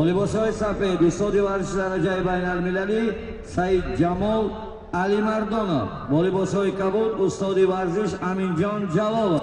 لباس‌های سفید استاد ورزش درجه بین‌المللی سعید جمال علی مردانو، با لباس‌های کبود استاد ورزش امینجان جلال.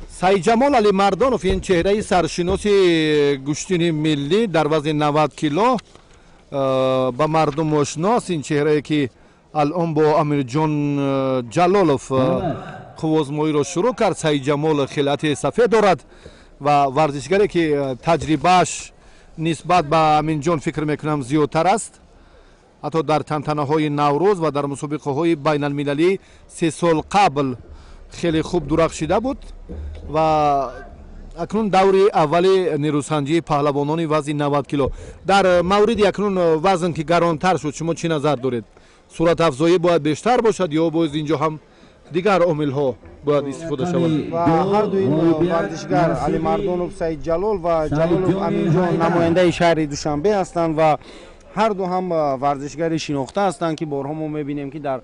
سعید جمال علی مردانوف این چهره سرشناس گشتین ملی در وزن 90 کیلو با مردم آشناست. این چهره که الان با امیر جان جلالوف خوازمایی را شروع کرد. سعید جمال خلعت سفید دارد و ورزشگری که تجربهش نسبت به امین جان فکر میکنم زیادتر است. حتی در تنطنه های نوروز و در مسابقه های بین المللی 3 سال قبل خیلی خوب درخشیده بود و اکنون دوری اولی نیروسنجی پهلوانان وزن 90 کیلو. در مورد اکنون وزن که گرانتر شد شما چی نظر دارید؟ صورت افزایی باید بیشتر باشد یا باید اینجا هم دیگر عامل ها باید استفاده شود؟ و هر دو این ورزشگر علی مردانوف سعید جلال و جلالوف امین جان نماینده شهر دوشنبه هستند و هر دو هم ورزشگر شناخته هستند که بارها ما می‌بینیم که در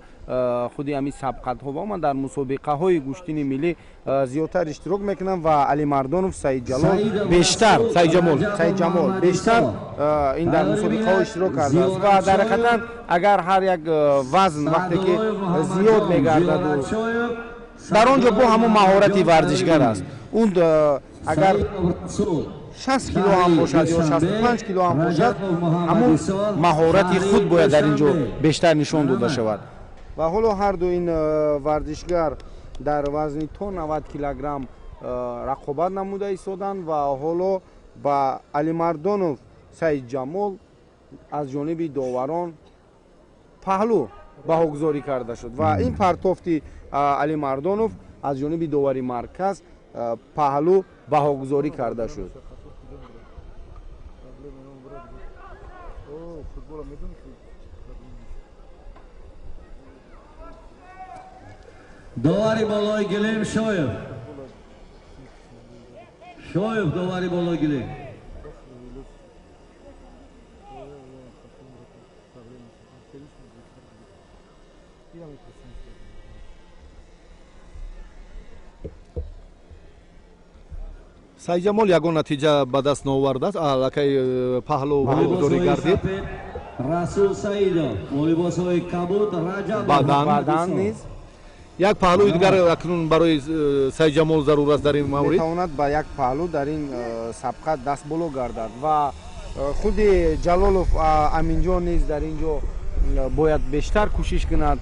خودی همین سبقت‌ها و من در مسابقه‌های گشتین ملی زیادتر اشتراک میکنن و علی مردانوف سعید جلال بیشتر سعید جمال بیشتر این در مسابقه‌ها اشتراک کرده است و در حقیقت اگر هر یک وزن وقتی که زیاد میگردد و در آنجا با همون مهارت ورزشگر است اون اگر 60 کیلو هم باشد یا 65 کیلو هم باشد همون مهارت خود باید در اینجا بیشتر نشان داده شود و حالا هر دو این ورزشگر در وزن تا 90 کیلوگرم رقابت نموده ایستادند و حالا با علی مردانوف سعید جمال از جانب داوران پهلو بهاگذاری کرده شد و این پرتافتی علی مردانوف از جانب داوری مرکز پهلو بهاگذاری کرده شد. داوری بالای گلیم شویب داوری بالای گلیم سعید جمال یگان نتیجه به دست نآورده است. الکی پهلو بهاگذاری گردید. رسول سعید لباس‌های کبود رجب بدن نیست یک پهلوی دیگر اکنون برای سعید جمال ضرورت است در این مورد میتواند با یک پهلو در این سبقت دست بالا گردد و خود جلالوف امین جان نیز در اینجا باید بیشتر کوشش کند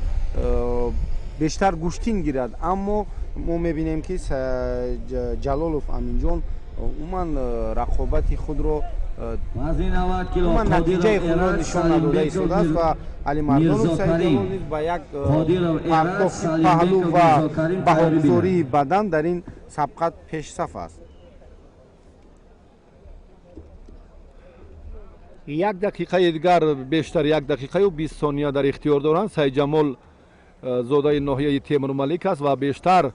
بیشتر گوشتین گیرد اما ما میبینیم که جلالوف امین جان عموما رقابت خود رو عموما نتیجه خود را نشان نداده ایستاده است و علی مردانوف سعید جمال نیز با یک پرتافت پهلو و بهاگذاری بدن در این سبقت پیش صف است. 1 دقیقه دیگر بیشتر 1 دقیقه و 20 ثانیه در اختیار دارند. سعید جمال زاده ناحیه تیمور ملک است و بیشتر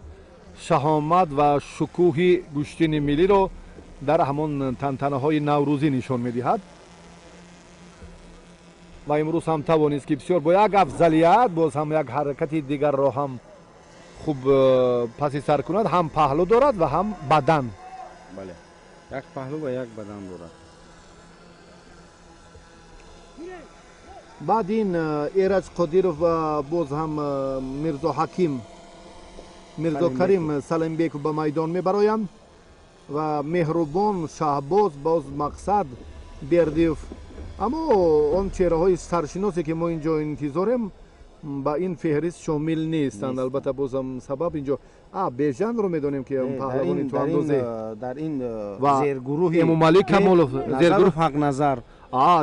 شهامت و شکوه گشتین ملی رو در همان تنطنه های نوروزی نشان میدهد و امروز هم توانست که بسیار با یک افضلیت باز هم یک حرکت دیگر را هم خوب پس سر کند. هم پهلو دارد و هم بدن. بله یک پهلو و یک بدن دارد. بعد این ایرج قادیروف و باز هم میرزا حکیم میرزا کریم سلیمبیک به میدان میبرایند و مهربان شهباز باز مقصد بردیف. اما اون چهره های سرشناسی که ما اینجا انتظاریم ба ин феҳрист шомил нестанд. Албатта бозам сабаб инҷо бежанро медонем ки паҳлавони туандозе дар ин ва зергурӯҳи Эмомалӣ Камолов Назаров Ҳақназар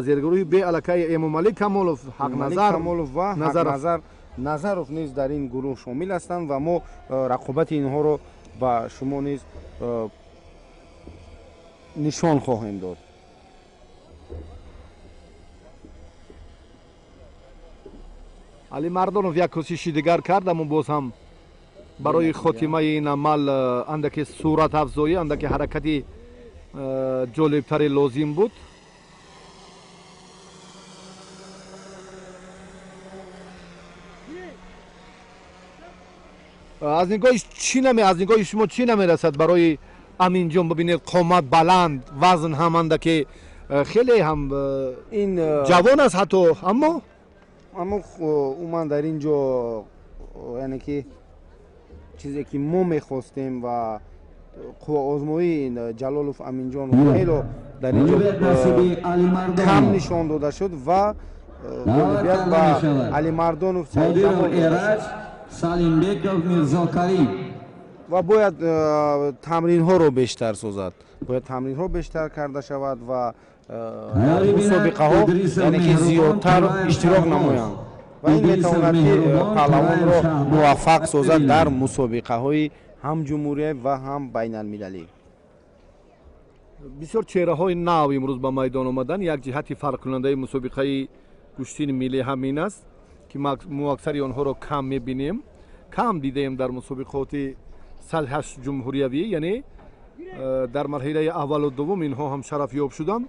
зергурӯҳи бе аллакай Эмомалӣ Камолов Ҳақназар Камолов ва Ҳақназар Назаров низ дар ин гурӯҳ шомил ҳастанд ва мо рақобати инҳоро ба шумо низ нишон хоҳем дод. Али Мардонов як кӯшиши дигар кард, аммо боз ҳам барои хотимаи ин амал андаке суратафзоӣ, андаке ҳаракати ҷолибтаре лозим буд. аз нигоҳи шумо чӣ намерасад барои Аминҷон? Бибинед қомат баланд, вазн ҳам андаке хеле ҳам ин ҷавон аст ҳатто, аммо уман дар ин ҷо яъне ки чизе ки мо мехостем ва қувваозмоии Ҷалолов Аминҷон хело дар ин ҷо кам нишон дода шуд ва молибият ба Алимардонов Саидҷамол Салимбеков Мирзо Карим ва бояд тамринҳоро бештар созад, бояд тамринҳо бештар карда шавад ва мусобиқаҳо яъне ки зиёдтар иштирок намоянд ва ин метавонад ки паҳлавонро муваффақ созад дар мусобиқаҳои ҳам ҷумҳуриявӣ ва ҳам байналмилалӣ. бисёр чеҳраҳои нав имрӯз ба майдон омаданд. Як ҷиҳати фарқкунандаи мусобиқаи куштини миллӣ ҳамин аст ки мо аксари онҳоро кам мебинем, кам дидаем дар мусобиқоти сатҳаш ҷумҳуриявӣ, яъне дар марҳилаи аввалу дуввум инҳо ҳам шарафёб шуданд.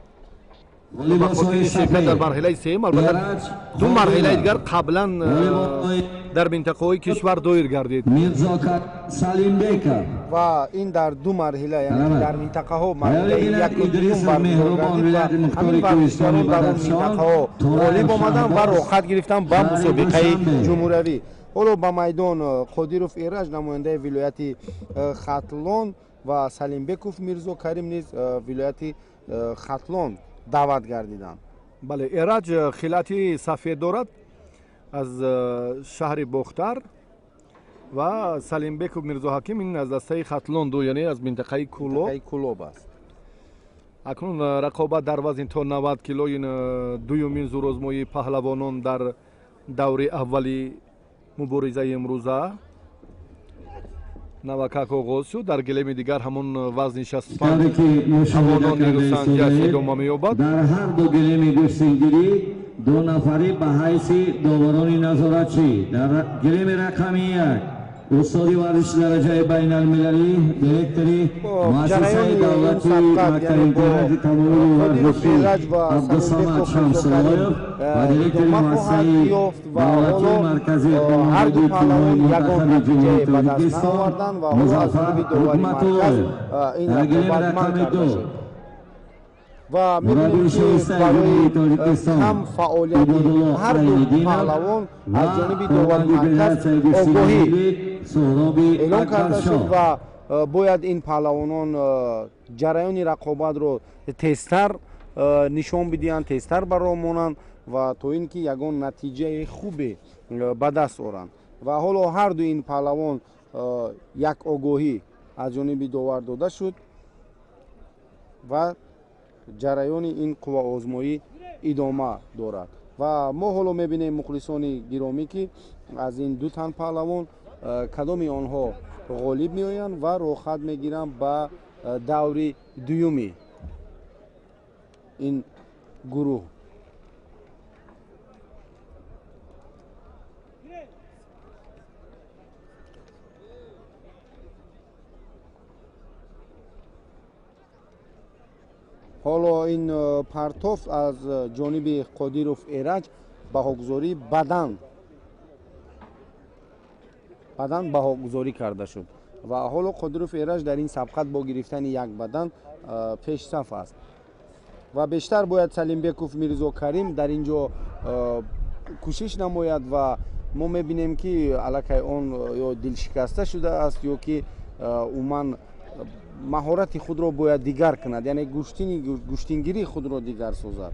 Ба хотири ширкат дар марҳилаи сеюм, албатта ду марҳилаи дигар қаблан дар минтақаҳои кишвар доир гардид. Салимбеков ва ин дар ду марҳила, яъне дар минтақаҳо марҳилаи яку дуюм баргузор гардид ва ҳамин варзишгарон дар он минтақаҳо ғолиб омаданд ва рохат гирифтанд ба мусобиқаи ҷумҳуриявӣ. ҳоло ба майдон Қодиров Эраҷ намояндаи вилояти Хатлон ва Салимбеков Мирзо Карим низ вилояти Хатлон даъват гардиданд. Бале, Эраҷ хилати сафед дорад аз шаҳри Бохтар ва Салимбеков Мирзо Ҳаким ин аз дастаи Хатлон ду, яъне аз минтақаи Кулоб аст. Акнун рақобат дар вазни то 90 кило ин дуюмин зурозмоии паҳлавонон дар даври аввали муборизаи имрӯза навакак оғоз шуд. Дар гилеми дигар ҳамон вазни 65 ҳавонон нерӯсанҷиаш идома меёбад. дар ҳар ду гилеми гӯштингирӣ ду нафарӣ ба ҳайси доварони назоратчӣ. Дар гилеми рақами 1 устоди варзиши дараҷаи байналмилалӣ, директори муассисаи давлати мактаби имтиёзи тамомили варзишӣ Абдусамад Шамсуллоев ва директори муассисаи давлати марказии хонандаги тимҳои мунтахаби ҷумҳурии Тоҷикистон Музаффар Ҳукматуллоев. Дар гилеми рақами 2 ва мебинем ки барои кам фаъолияти ҳар ду паҳлавон аз ҷониби довари марказ огоҳӣ эълон карда шуд ва бояд ин паҳлавонон ҷараёни рақобатро тезтар нишон бидиҳанд, тезтар баромонанд ва то ин ки ягон натиҷаи хубе ба даст оранд. Ва ҳоло ҳар ду ин паҳлавон як огоҳӣ аз ҷониби довар дода шуд ва ҷараёни ин қувваозмоӣ идома дорад. Ва мо ҳоло мебинем мухлисони гиромӣ ки аз ин ду тан паҳлавон кадоми онҳо ғолиб меоянд ва рохат мегиранд ба даври дуюми ин гурӯҳ. ҳоло ин партоф аз ҷониби Қодиров Эраҷ баҳогузорӣ бадан баҳогузорӣ карда шуд ва ҳоло Қодиров Эраҷ дар ин сабқат бо гирифтани як бадан пешсаф аст ва бештар бояд Салимбеков Мирзо Карим дар ин ҷо кӯшиш намояд ва мо мебинем ки аллакай он ё дилшикаста шудааст ё ки уман маҳорати худро бояд дигар кунад, яъне гӯштингирии худро дигар созад.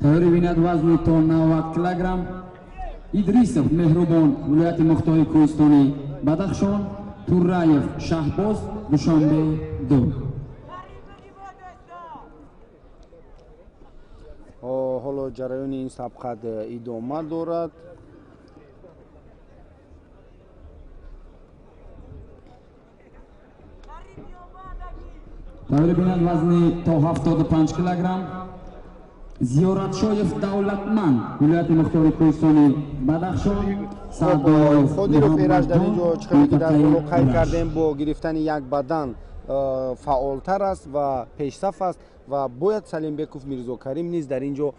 Таври бинад вазни то 90 килограмм. Идрисов Меҳрубон, вилояти Мухтори Кӯҳистони Бадахшон, Турраев Шаҳбоз, Душанбе 2. ҳоло ҷараёни ин сабқат идома дорад. Таври бинад вазни то 75 килограмм. Зиёратшоев Давлатманд, вилояти Мухтори Кӯҳистони Бадахшон, Саъдуллоев Ходиров Эраҷ дар инҷо чиқаре ки дар боло қайд кардем бо гирифтани як бадан фаъолтар аст ва пешсаф аст ва бояд Салимбеков Мирзокарим низ дар инҷо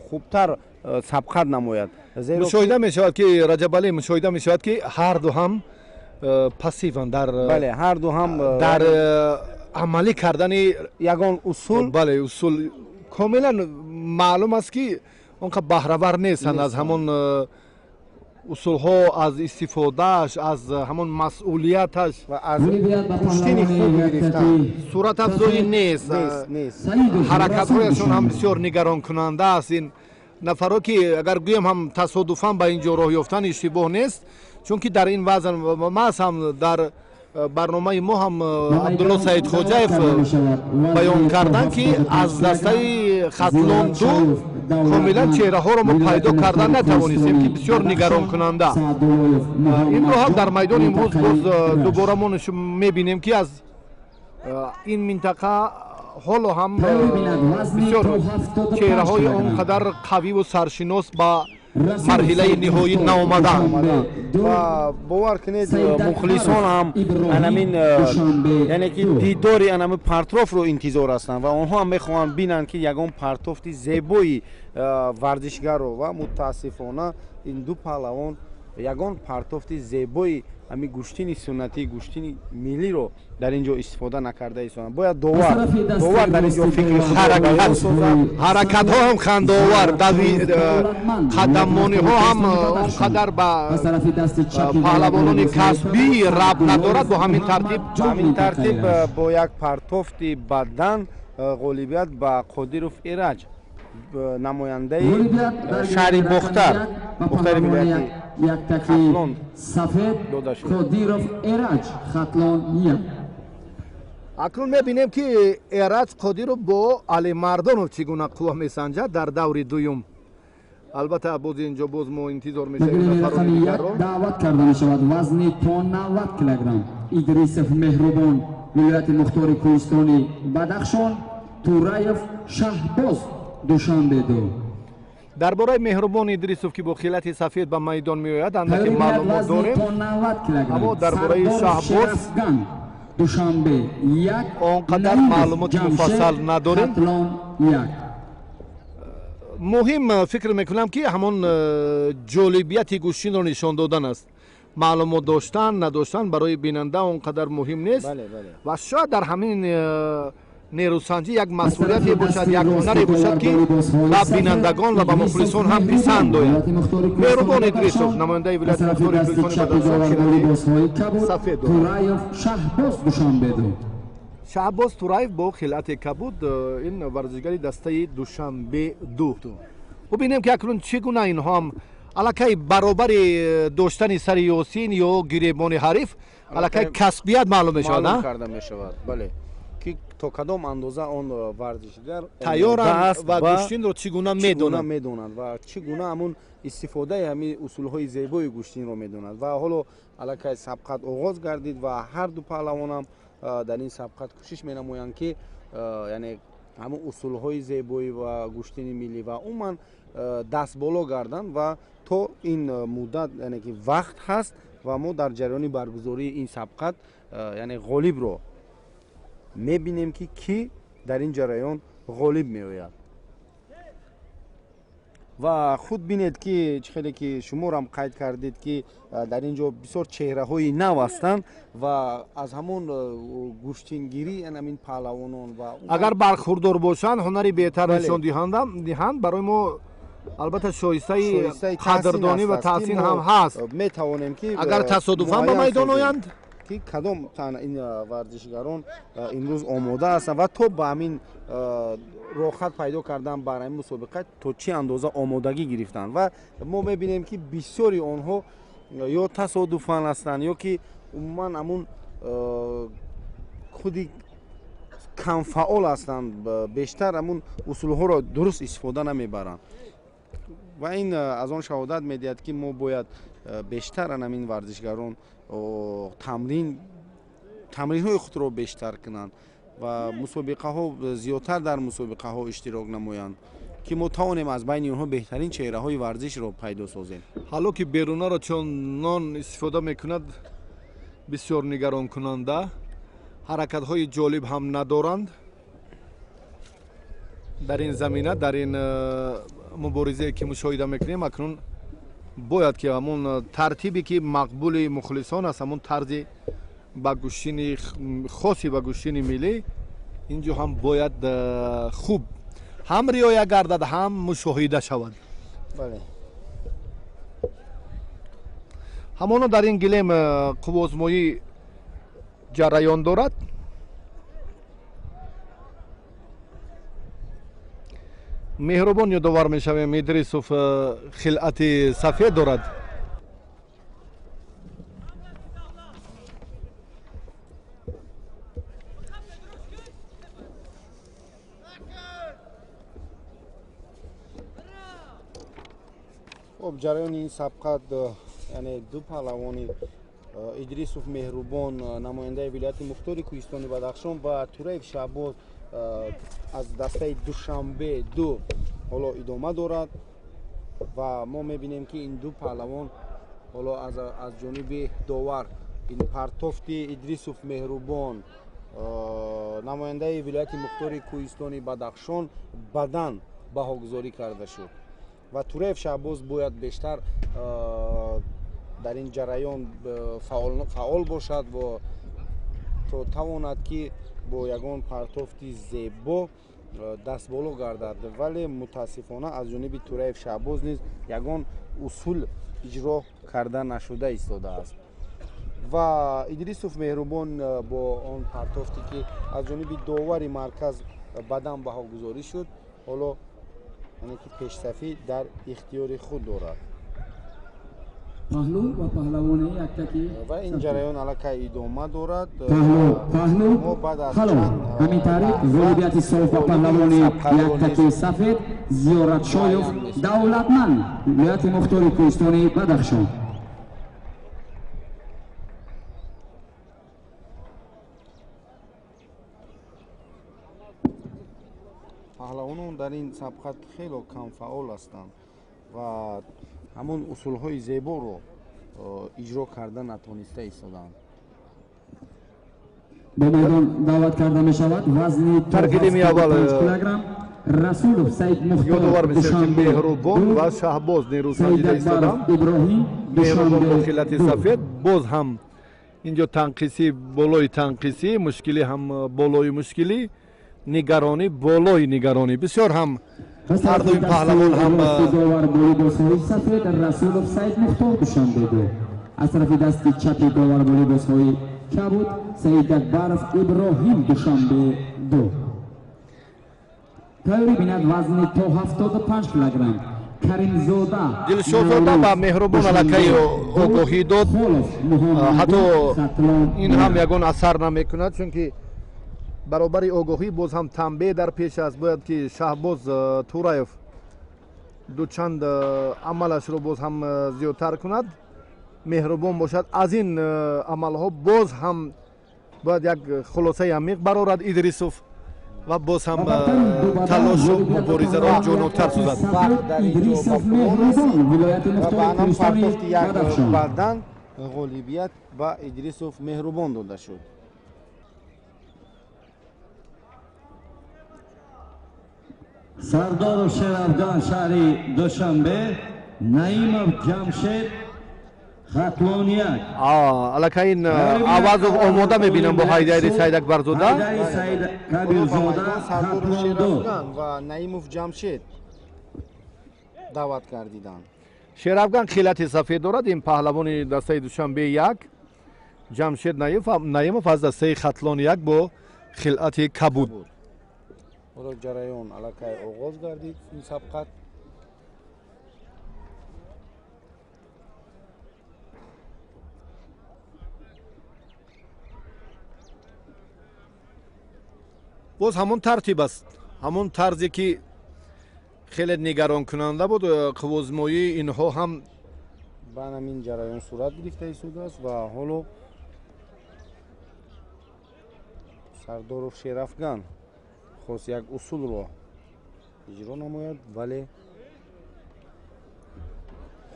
хубтар сабқат намояд. мушоҳида мешавад ки Раҷабалӣ, мушоҳида мешавад ки ҳарду ҳам пассиван бале ҳарду ҳам дар амалӣ кардани ягон усул бале усул комилан маълум аст ки он қа баҳравар нестанд аз ҳамон усулҳо, аз истифодааш, аз ҳамон масъулияташ ва аз куштини хуб гирифтан суратафзоӣ нест. ҳаракатҳояшон ҳам бисёр нигаронкунанда аст. ин нафаро ки агар гӯям ҳам тасодуфан ба ин ҷо роҳ ёфтан иштибоҳ нест, чунки дар ин вазн маъз ҳам дар барномаи мо ҳам Абдулло Саидхоҷаев баён карданд ки аз дастаи хатлон ду комилан чеҳраҳоро мо пайдо кардан натавонистем ки бисёр нигаронкунанда. инро ҳам дар майдони имрӯз боз дубора мо мебинем ки аз ин минтақа ҳоло ҳам бисёр чеҳраҳои он қадар қавиву саршинос ба марҳилаи ниҳоӣ наомаданд. ва бовар кунед мухлисон ҳам анамин яъне ки дидори анамин партрофро интизор ҳастанд ва онҳо ҳам мехоҳанд бинанд ки ягон партофти зебои варзишгаро ва мутаассифона ин ду паҳлавон ягон партофти зебои ами гӯштини суннатӣ, гӯштини миллиро дар ин ҷо истифода накарда истоданд. Бояд довар дар ин ҷо фикри ҳаракатҳо ҳам хандаовар, қадамониҳо ҳам он қадар ба паҳлавонони касбӣ рабт надорад. Бо ҳамин тартиб бо як партофти бадан ғолибият ба Қодиров Эраҷ, намояндаи шаҳри Бохтар, Бохтари вилояти Хатлон дода шуд. Қодиров Эраҷ, Хатлон 1. акнун мебинем ки Эраҷ Қодиров бо Алимардонов чӣ гуна қувва месанҷад дар даври дуюм. албатта боз инҷо боз мо интизор мешавем нафарони дигарро. даъват карда мешавад вазни то 90 килограмм. Идрисов Меҳрубон, вилояти Мухтори Кӯҳистони Бадахшон, Турраев Шаҳбоз, Душанбе 2. дар бораи Меҳрубон Идрисов ки бо хилати сафед ба майдон меояд андаке маълумот дорем, аммо дар бораи Шаҳбоз Душанбе 1 он қадар маълумоти муфассал надорем. муҳим фикр мекунам ки ҳамон ҷолибияти гӯштинро нишон додан аст. маълумот доштан надоштан барои бинанда он қадар муҳим нест ва шояд дар ҳамин нерӯсанҷӣ як масъулияте бошад, як ҳунаре бошад ки ба бинандагон ва ба мухлисон ҳам писанд ояд. Меҳрубон Идрисов, намояндаи вилояти Мухтори Кӯҳистони Бадахшон, сафед Тураев Шаҳбоз, Душанбе 2. Шаҳбоз Тураев бо хилати кабуд, ин варзишгари дастаи Душанбе 2. бубинем ки акнун чӣ гуна инҳо ҳам аллакай баробари доштани сари ёсин ё гиребони ҳариф аллакай касбият маълум мешавад, маълум карда мешавад. Бале ки то кадом андоза он варзишгар тайёранд ва гӯштинро чӣ гуна медонанд ва чӣ гуна ҳамун истифодаи ҳамин усулҳои зебои гӯштинро медонанд ва ҳоло аллакай сабқат оғоз гардид ва ҳар ду паҳлавонам дар ин сабқат кӯшиш менамоянд ки яъне ҳамун усулҳои зебоӣ ва гӯштини миллӣ ва умуман дастболо гарданд ва то ин муддат яъне ки вақт ҳаст ва мо дар ҷараёни баргузории ин сабқат яъне ғолибро мебинем ки кӣ дар ин ҷараён ғолиб меояд. ва худ бинед ки чӣ хеле ки шумоам қайд кардед ки дар ин ҷо бисёр чеҳраҳои нав ҳастанд ва аз ҳамон гӯштингирӣ ҳамин паҳлавонон ва агар бархурдор бошанд ҳунари беҳтар нишон диҳанд барои мо албатта шоистаи қадрдонӣ ва таҳсин ҳам ҳаст. метавонем ки агар тасодуфан ба майдон оянд ки ки кадом тан ин варзишгарон имрӯз омода ҳастанд ва то ба ҳамин рохат пайдо кардан барои мусобиқа то чӣ андоза омодагӣ гирифтанд ва мо мебинем ки бисёри онҳо ё тасодуфан ҳастанд ё ки умуман ҳамун худи камфаъол ҳастанд, бештар ҳамун усулҳоро дуруст истифода намебаранд ва ин аз он шаҳодат медиҳад ки мо бояд бештар ҳамин варзишгарон тамринҳои худро бештар кунанд ва мусобиқаҳо зиёдтар дар мусобиқаҳо иштирок намоянд ки мо тавонем аз байни онҳо беҳтарин чеҳраҳои варзишро пайдо созем. ҳало ки берунаро чунон истифода мекунад бисёр нигаронкунанда, ҳаракатҳои ҷолиб ҳам надоранд дар ин замина, дар ин муборизае ки мушоҳида мекунем акнун бояд ки ҳамун тартибе ки мақбули мухлисон аст, ҳамун тарзи ба гӯштини хоси ба гӯштини миллӣ инҷо ҳам бояд хуб ҳам риоя гардад, ҳам мушоҳида шавад. Бале. ҳамоно дар ин гилем қуввозмоӣ ҷараён дорад. меҳрубон ёдовар мешавем, Идрисов хилъати сафед дорад. خب جریان این سبقت یعنی دو پهلوانی ایدریسوف مهربان نماینده ولایت مختار کوهستان بدخشان و توریف شهباز از دسته دوشنبه دو حالا ادامه دارد و ما میبینیم که این دو پهلوان حالا از جانب داور این پرتافت ایدریسوف مهربان نماینده ولایت مختار کوهستان بدخشان بدن بهاگذاری کرده شد و توریف شهباز باید بیشتر در این جریان فعال باشد و تا تواند که با یگان پرتافتی زیبا دست بالا گردد، ولی متاسفانه از جانب توریف شهباز نیز یگان اصول اجرا کرده نشده ایستاده است و ایدریسوف مهربان با آن پرتافتی که از جانب داور مرکز بدن بهاگذاری شد حالا یعنی که پیش‌صفی در اختیار خود دارد پهلو و پهلوانی یکتکی و این جریان علاقه ادامه دارد. پهلو همین تاریخ غالبیت صاف و پهلوانی یکتکی سفید زیارت شایف دولتمند ولایت مختار کوهستان بدخشان. پهلوانان در این سبقت خیلی کم فعال هستند و همون اصولهای زیبا رو اجرا کردن نتونسته ایستادند. به میدان دعوت کرده می شود وزن 5 کیلوگرم رسولov سید مختار دوشنبه مهربان و شهباز نیروز سنجیده ایستادند. مهربان با خلعت سفید باز هم اینجا تنقیسی بالای تنقیسی، مشکلی هم بالای مشکلی، نگرانی بالای نگرانی، بسیار هم هر دو این پهلوان هم داور والیبال سفید رسولov سید مختار دوشنبه دو از طرف دست چپ داور والیبال کبود سید اکبرov ابراهیم دوشنبه دو. تایوری بیند وزن تا 75 کیلوگرم کریمزاده دلشوزاده با مهربان علاقه آگاهی داد، حتی این هم یگان اثر نمیکند چون که برابر آگاهی باز هم تنبیه در پیش است. باید که شهباز تورایف دو چند عملش رو باز هم زیادتر کند، مهربان باشد. از این عملها باز هم باید یک خلاصه عمیق برآورد ایدریسوف و باز هم تلاش و مبارزه را جانبتر سازد. ایدریسوف مهربان ولایت مختار کوهستان بدخشان بعداً غالبیت با ایدریسوف مهربان داده شد. سردار شیرافغان شهری دوشنبه نعیمov جمشید خطلونیک. علاقه این آواز آماده میبینم با حیدری سید اکبرزاده، حیدری سید کبیرزاده سردار خطلون شیرافغان و نعیمov جمشید دعوت کردیدند. شیرافغان خلعت سفید دارد، این پهلوان دسته دوشنبه یک ҷамшед наимов аз дастаи хатлон як бо хилъати кабуд. ҳоло ҷараён аллакай оғоз гардид ин сабқат. боз ҳамон тартиб аст, ҳамон тарзе ки хеле нигаронкунанда буд. қуввозмоии инҳо ҳам ба ҳамин ҷараён сурат гирифта истодааст ва ҳоло Сардоров Шерафган хост як усулро иҷро намояд, вале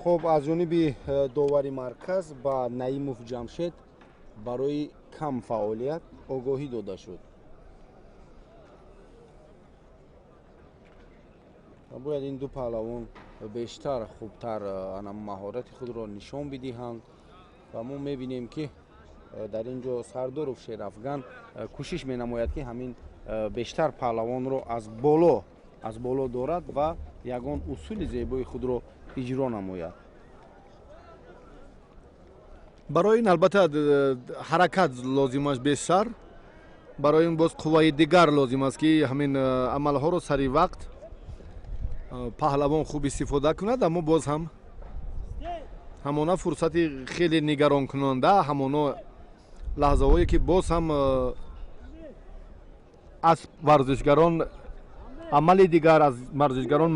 хоб аз ҷониби довари марказ ба Наимов Ҷамшед барои кам фаъолият огоҳӣ дода шуд. бояд ин ду паҳлавон бештар хубтар маҳорати худро нишон бидиҳанд ва мо мебинем ки дар ин ҷо Сардоров Шерафган кӯшиш менамояд ки ҳамин бештар паҳлавонро аз боло дорад ва ягон усули зебои худро иҷро намояд. барои ин албатта ҳаракат лозим аст бештар. барои ин боз қувваи дигар лозим аст ки ҳамин амалҳоро сари вақт паҳлавон хуб истифода кунад. аммо боз ҳам ҳамона фурсати хеле нигаронкунанда, ҳамона лаҳзаҳое ки боз ҳам аз варзишгарон амали дигар, аз варзишгарон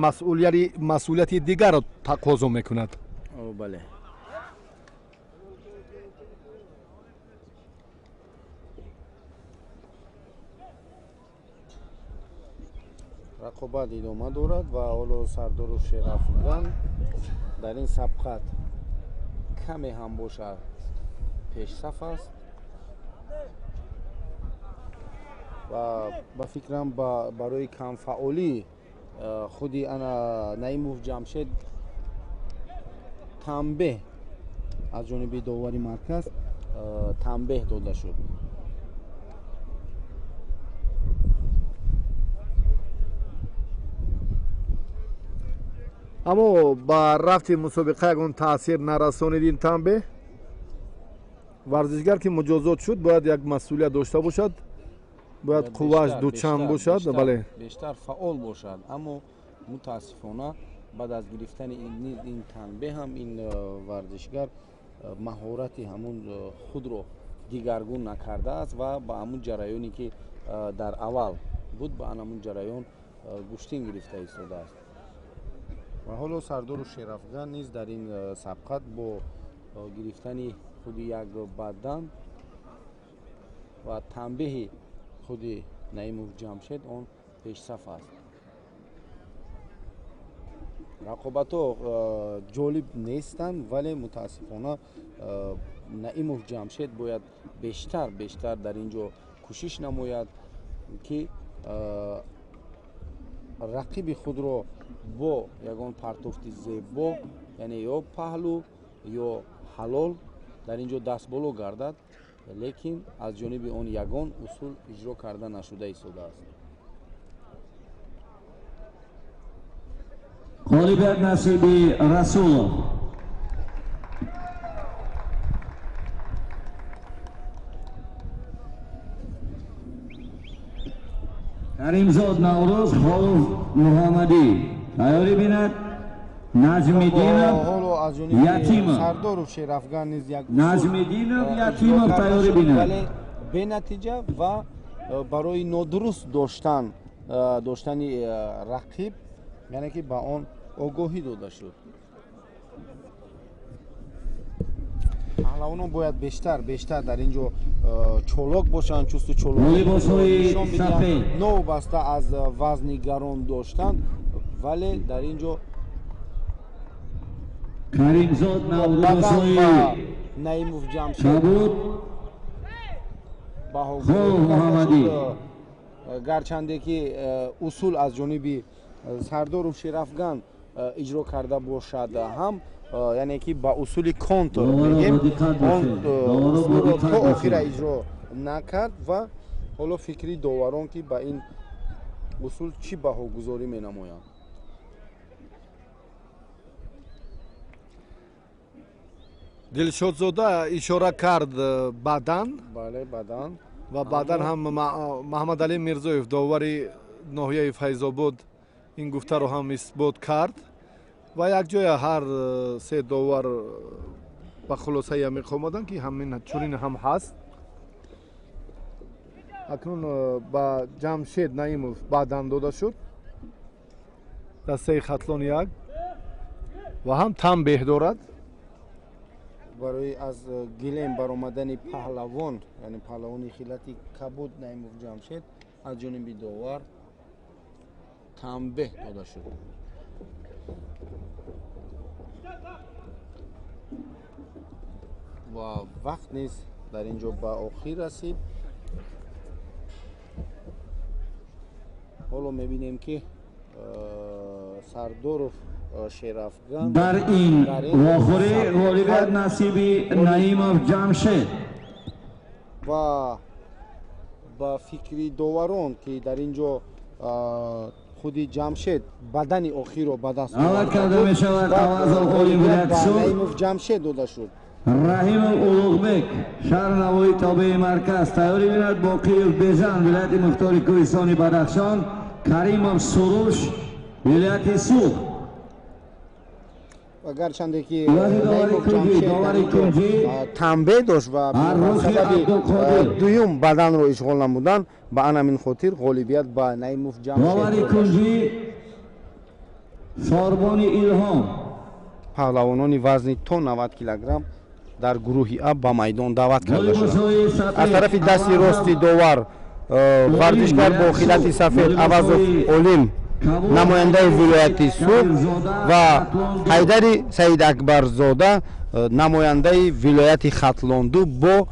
масъулияти дигарро тақозо мекунад. бале рақобат идома дорад ва ҳоло Сардоров Шерафган дар ин сабқат каме ҳам бошад пешсаф аст ва ба фикрам барои камфаъолӣ худи Наимов Ҷамшед танбеҳ аз ҷониби довари марказ танбеҳ дода шуд. аммо ба рафти мусобиқа ягон таъсир нарасонид ин танбеҳ. варзишгар ки муҷозот шуд бояд як масъулият дошта бошад, бояд қуввааш дучанд бошад, бале бештар фаъол бошад. аммо мутаассифона баъд аз гирифтани ин танбеҳ ҳам ин варзишгар маҳорати ҳамун худро дигаргун накардааст ва ба ҳамун ҷараёне ки дар аввал буд, ба ҳамун ҷараён гӯштин гирифта истодааст. ва ҳоло Сардоров Шерафган низ дар ин сабқат бо гирифтани худи як баддан ва танбеҳи худи Наимов Ҷамшед он пешсаф аст. рақобатҳо ҷолиб нестанд, вале мутаассифона Наимов Ҷамшед бояд бештар дар ин ҷо кӯшиш намояд ки рақиби худро бо ягон партофти зебо, яъне ё паҳлӯ ё ҳалол дар ин ҷо дастболо гардад, лекин аз ҷониби он ягон усул иҷро карда нашуда истодааст. ғолибият насиби Расулов. Каримзод Наврӯз, Холов Муҳаммадӣ. Тайёрӣ бинад. Наҷмиддинов, Ятимов. Сардоров Шерафган низ як Наҷмиддинов, Ятимов тайёрӣ бинад. вале бенатиҷа ва барои нодуруст доштани рақиб, яъне ки ба он огоҳӣ дода шуд. паҳлавонон бояд бештар дар ин ҷо чолок бошанд, чусту Волейболҳои сафед. новобаста аз вазни гарон доштан, вале дар ин ҷо Каримзод Наврӯзои Наимов Ҷамшед Кабуд, Холов Муҳаммадӣ. гарчанде ки усул аз ҷониби Сардоров Шерафган иҷро карда бошад ҳам, яъне ки ба усули контр мегем, он усулро то охира иҷро накард ва ҳоло фикри доварон ки ба ин усул чӣ баҳогузорӣ менамоянд. дилшодзода ишора кард баъдан бале бадан ва баъдан ҳам маҳмадалӣ мирзоев давари ноҳияи файзобод ин гуфтаро ҳам исбот кард ва якҷоя ҳар се довар ба хулосаи амиқ омаданд ки ҳамин чунин ҳам ҳаст. акнун ба ҷамшед наимов баъдан дода шуд дастаи хатлон як ва ҳам танбеҳ дорад. барои аз гилем баромадани паҳлавон яъне паҳлавони хилати кабуд наимов ҷамшед аз ҷониби довар танбеҳ дода шуд. ва вақт низ дар ин ҷо ба охир расид. ҳоло мебинем ки сардоров шерафган дар ин вохӯрӣ ғолибият насиби Наимов Ҷамшед. ва ба фикри доварон ки дар ин ҷо худи ҷамшед бадани охирро ба даст авад карда мешавад аваз ғолиб вилояти суд наимов ҷамшед дода шуд. Раҳимов Улуғбек шаҳри Навои тобеи марказ тайёрӣ бинад. Боқиев Бежан вилояти Мухтори Кӯҳистони Бадахшон. Каримов Суруш вилояти Суғ. гарчанде ки довари Кунҷӣ танбеҳ дошт ва дуюм баданро ишғол намуданд ба анамин хотир ғолибият ба наимов довари ҷамшед. Кунҷӣ Шорбони Илҳом. паҳлавонони вазни то 90 килограмм дар гурӯҳи А ба майдон даъват карда шуданд. аз тарафи дасти рости довар варзишгар бо хилати сафед Авазов Олим намояндаи вилояти Суғ ва Ҳайдари Саидакбарзода намояндаи вилояти Хатлонду бо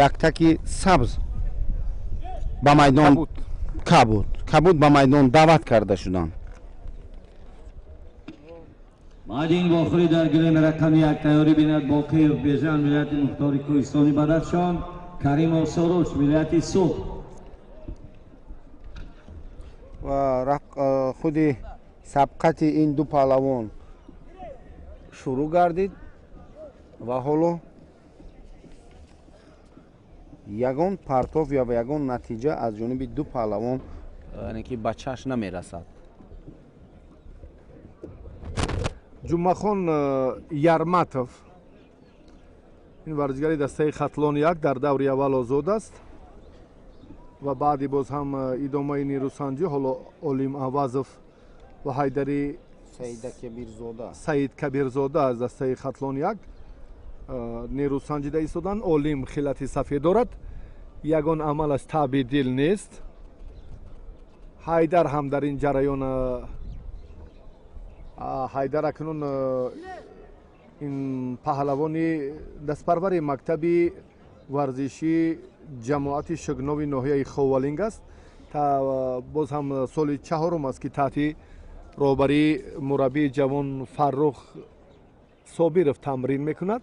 яктаки сабз ба майдон кабуд ба майдон даъват карда шуданд. Мадин вохӯрӣ дар гилеми рақами як тайёрӣ бинад. Боқиев Бежан вилояти Мухтори Кӯҳистони Бадахшон. Каримов Суруш вилояти Суғ. ва худи сабқати ин ду паҳлавон шурӯъ гардид ва ҳоло ягон партов ё ягон натиҷа аз ҷониби ду паҳлавон яъне ки ба чашм намерасад. ҷумахон Ярматов ин варзишгари дастаи хатлон як дар даври аввал озод аст ва баъди боз ҳам идомаи нерӯсанҷӣ ҳоло Олим Авазов ва Ҳайдари Саид Кабирзода аз дастаи хатлон як нерӯсанҷида истоданд. Олим хилати сафед дорад, ягон амалаш таъби дил нест. Ҳайдар ҳам дар ин ҷараён ҳайдар акнун ин паҳлавони дастпарвари мактаби варзиши ҷамоати шӯгнови ноҳияи Ховалинг аст. боз ҳам соли чаҳорум аст ки таҳти роҳбарии мураббии ҷавон Фаррух Собиров тамрин мекунад.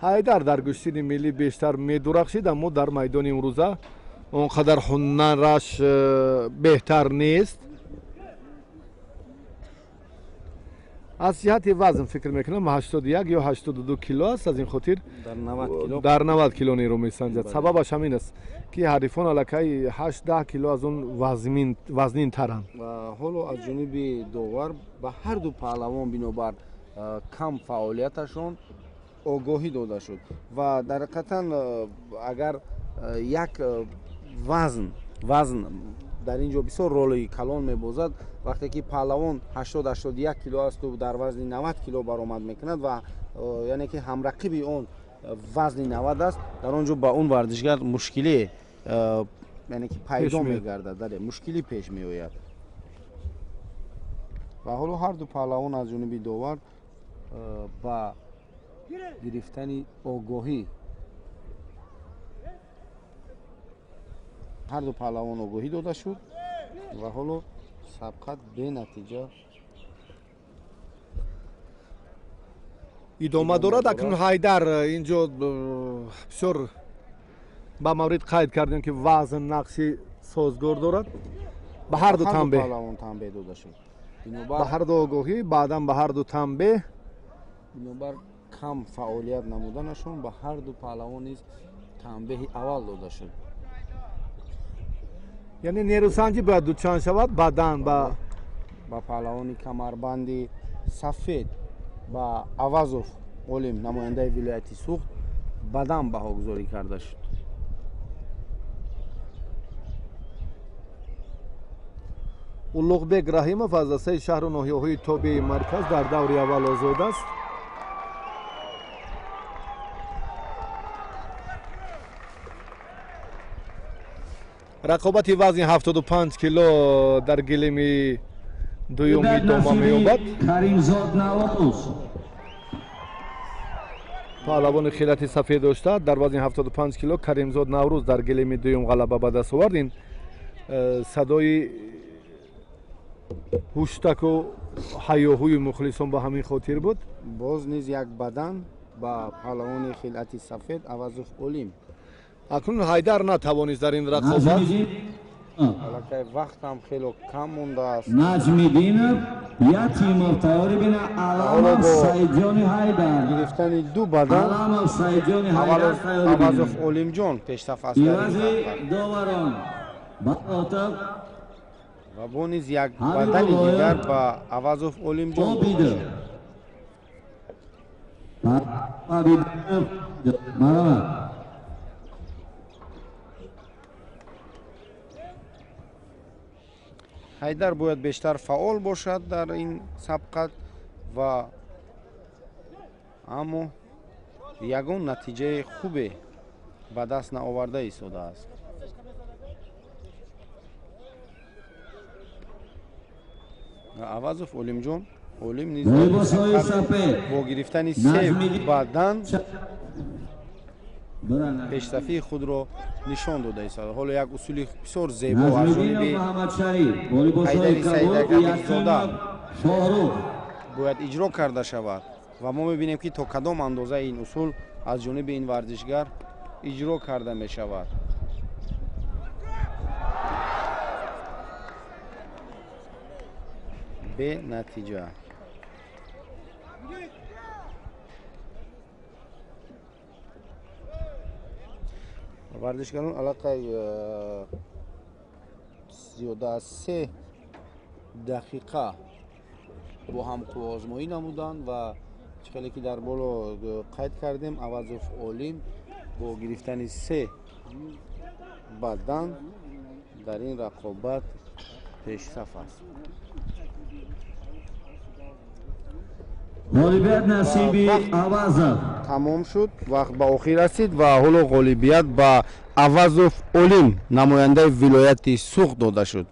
ҳайдар дар гӯштини миллӣ бештар медурахшид, аммо дар майдони имрӯза он қадар ҳунараш беҳтар нест. аз ҷиҳати вазн фикр мекунам 81 ё 82 кило аст. аз ин хотир дар 90 кило нерӯ месанҷад. сабабаш ҳамин аст ки ҳарифон аллакай 8-10 кило аз он вазнинтаранд. ҳоло аз ҷониби довар ба ҳар ду паҳлавон бинобар кам фаъолияташон огоҳӣ дода шуд ва дар ҳақиқатан агар як вазн дар ин ҷо бисёр роли калон мебозад. вақте ки паҳлавон 80-81 кило асту дар вазни 90 кило баромад мекунад ва яъне ки ҳамрақиби он вазни 90 аст, дар он ҷо ба он варзишгар мушкиле яъне ки пайдо мегардад, мушкилӣ пеш меояд. ва ҳоло ҳар ду паҳлавон аз ҷониби довар ба гирифтани огоҳӣ ҳар ду паҳлавон огоҳӣ дода шуд ва ҳоло сабқат бенатиҷа идома дорад. акнун Ҳайдар ин ҷо бисёр ба маврид қайд кардем ки вазн нақши созгор дорад. ба ҳар ду танбеҳ дода шуд. ба ҳар ду огоҳӣ, баъдан ба ҳар ду танбеҳ. бинобар кам фаъолият намуданашон ба ҳарду паҳлавон низ танбеҳи аввал дода шуд. яъне нерӯсанҷӣ бояд дучанд шавад баъдан ба паҳлавони камарбанди сафед ба Авазов Олим намояндаи вилояти Суғд бадан баҳогузорӣ карда шуд. улуғбек раҳимов аз дастаи шаҳру ноҳияҳои тобеи марказ дар даври аввал озод аст. рақобати вазни 75 кило дар гилими дуюм идома меёбад. Каримзод Наврӯз паҳлавони хелати сафед дошта дар вазни 75 кило Каримзод Наврӯз дар гилими дуюм ғалаба ба даст овард. ин садои ҳуштаку ҳаёҳӯи мухлисон ба ҳамин хотир буд. боз низ як бадан ба паҳлавони хелати сафед Авазов Олим. акнун ҳайдар натавонист дар ин рақобат. аллакай вақтам хело кам мондааст. Наҷмиддинов Ятимов тайёрӣ бина Аламов Саидҷони Ҳайдар гирифтани ду бадан Аламов Саидҷони Ҳайдар тайёрӣ Авазов бина Олимҷон пештаф аст дар ин ивази рақобат. доварон Батотов ва бо низ як Ҳамин бадани болоят. дигар ба Авазов Олимҷон Обидов Обидов марҳамат ҳайдар бояд бештар фаъол бошад дар ин сабқат ва аммо ягон натиҷаи хубе ба даст наоварда истодааст. Авазов Олимҷон Олим низ либосҳои сафед бо гирифтани се Наҷмиддин- бадан Бурана пештафии худро нишон дода истод. ҳоло як усули бисёр зебо аз Наҷмиддинов ҷониби Муҳаммадшариф бо либосҳои Ҳайдари кабуд Саидагамидзода Ятимов Шоҳрух бояд иҷро карда шавад ва мо мебинем ки то кадом андоза ин усул аз ҷониби ин варзишгар иҷро карда мешавад. бе натиҷа. варзишгарон аллакай зиёда аз 3 дақиқа бо ҳам қувозмоӣ намуданд ва чихеле ки дар боло қайд кардем Авазов Олим бо гирифтани 3 бадан дар ин рақобат пешсаф аст. ғолибият насиби Авазов тамом шуд, вақт ба охир расид ва ҳоло ғолибият ба Авазов Олим намояндаи вилояти Суғд дода шуд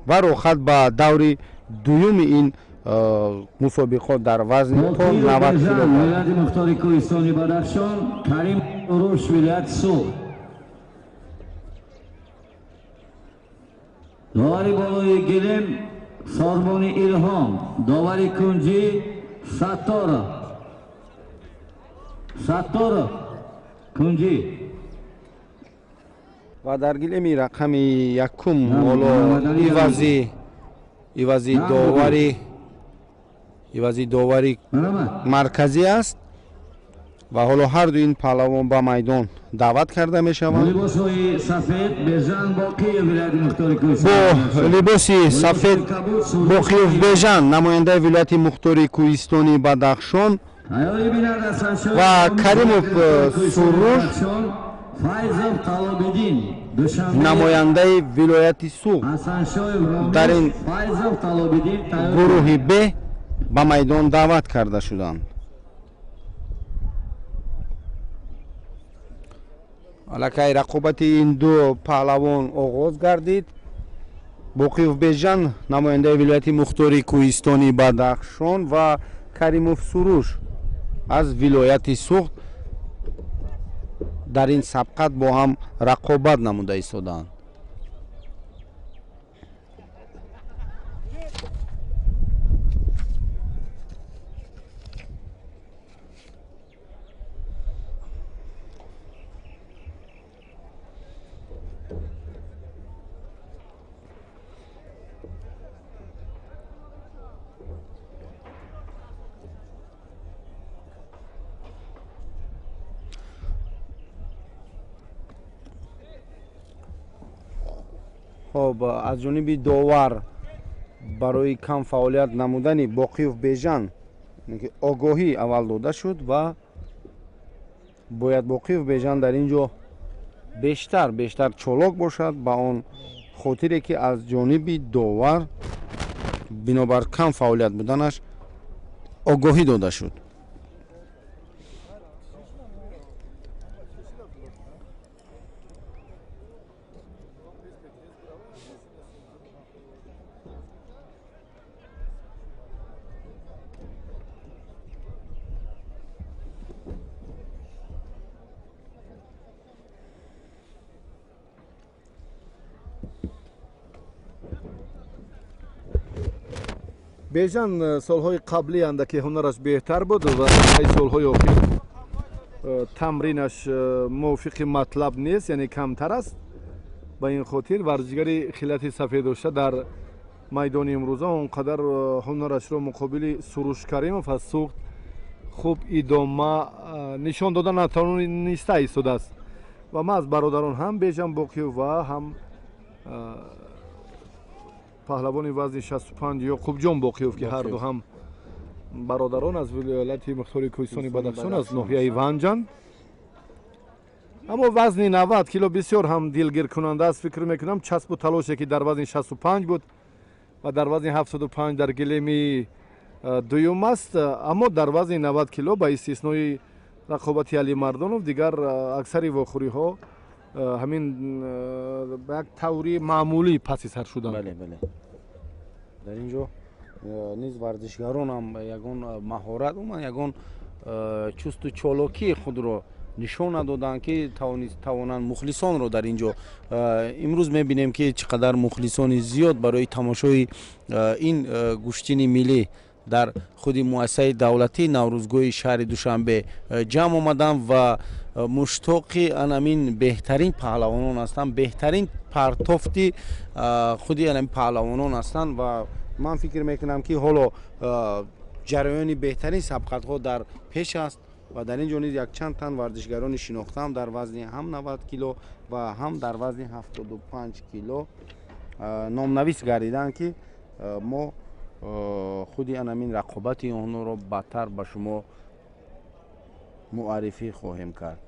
ва рохат ба даври дуюми ин мусобиқот дар вазни пол 90 кило. вилояти Мухтори Кӯҳистони Бадахшон Карим Уруш вилояти Суғд довари болои гилем Сорбони Илҳом довари кунҷӣ Сатторов кунҷӣ ва дар гилеми рақами якум Нам, ҳоло Муҳаммадалӣ ивази довари марҳамат марказӣ аст ва ҳоло ҳарду ин паҳлавон ба майдон даъват карда мешаванд. либосҳои сафед Бежан Боқиев вилояти Мухтори бо Кӯҳистони либоси сафед Боқиев Бежан намояндаи вилояти Мухтори Кӯҳистони Бадахшон ва Каримов Суруш Файзов Талобиддин намояндаи вилояти Суғд Ҳасаншоев дар ин Файзов Талобиддин гурӯҳи Б ба майдон даъват карда шуданд. аллакай рақобати ин ду паҳлавон оғоз гардид. Боқиев Бежан намояндаи вилояти Мухтори Кӯҳистони Бадахшон ва Каримов Суруш аз вилояти Суғд дар ин сабқат бо ҳам рақобат намуда истоданд. خب از جانب داور برای کم فعالیت نمودن باقیوف بیژن آگاهی اول داده شد و باید باقیوف بیژن در اینجا بیشتر چالاک باشد با آن خاطره که از جانب داور بنابر کم فعالیت بودنش آگاهی داده شد. بیژن سالهای قبلی اندکی هنرش بهتر بود و این سالهای آخر تمرینش موافق مطلب نیست، یعنی کمتر است. به این خاطر ورزشگر خیلت سفیدوشته در میدان امروزه اونقدر هنرش رو مقابل سروش کریمов از سوخت خوب ادامه نشان دادن نتوانسته ایستاده است و ما از برادران هم بیژن باقیوف و هم پهلوان وزن 65 یعقوب جان باقیوف که هر دو هم برادران از ولایت مختار کوهستان بدخشان از ناحیه ونجند، اما وزن 90 کیلو بسیار هم دلگیر کننده است. فکر میکنم چسب و تلاشی که در وزن 65 بود و در وزن 75 در گلیم دوم است، اما در وزن 90 کیلو با استثنای رقابت علی مردانوف دیگر اکثر واخوری ها همین به یک طوری معمولی پس سر شدند. بله در اینجا نیز ورزشگران هم یگان مهارت و یگان چست و چالاکی خود را نشان دادند که توانند مخلصان را در اینجا امروز میبینیم که چقدر مخلصان زیاد برای تماشای این گشتین ملی در خود مؤسسه دولتی نوروزگاه شهر دوشنبه جمع آمدند و مشتاق همین بهترین پهلوانان هستند، بهترین پرتافتی خودی همین پهلوانان هستند و من فکر میکنم که حالا جریان بهترین سبقت ها در پیش است و در این جانب یک چند تن ورزشگران شناختم در وزن هم 90 کیلو و هم در وزن 75 کیلو نامنویس گردیدند که ما خودی همین رقابت آنها را بدتر به شما معرفی خواهیم کرد.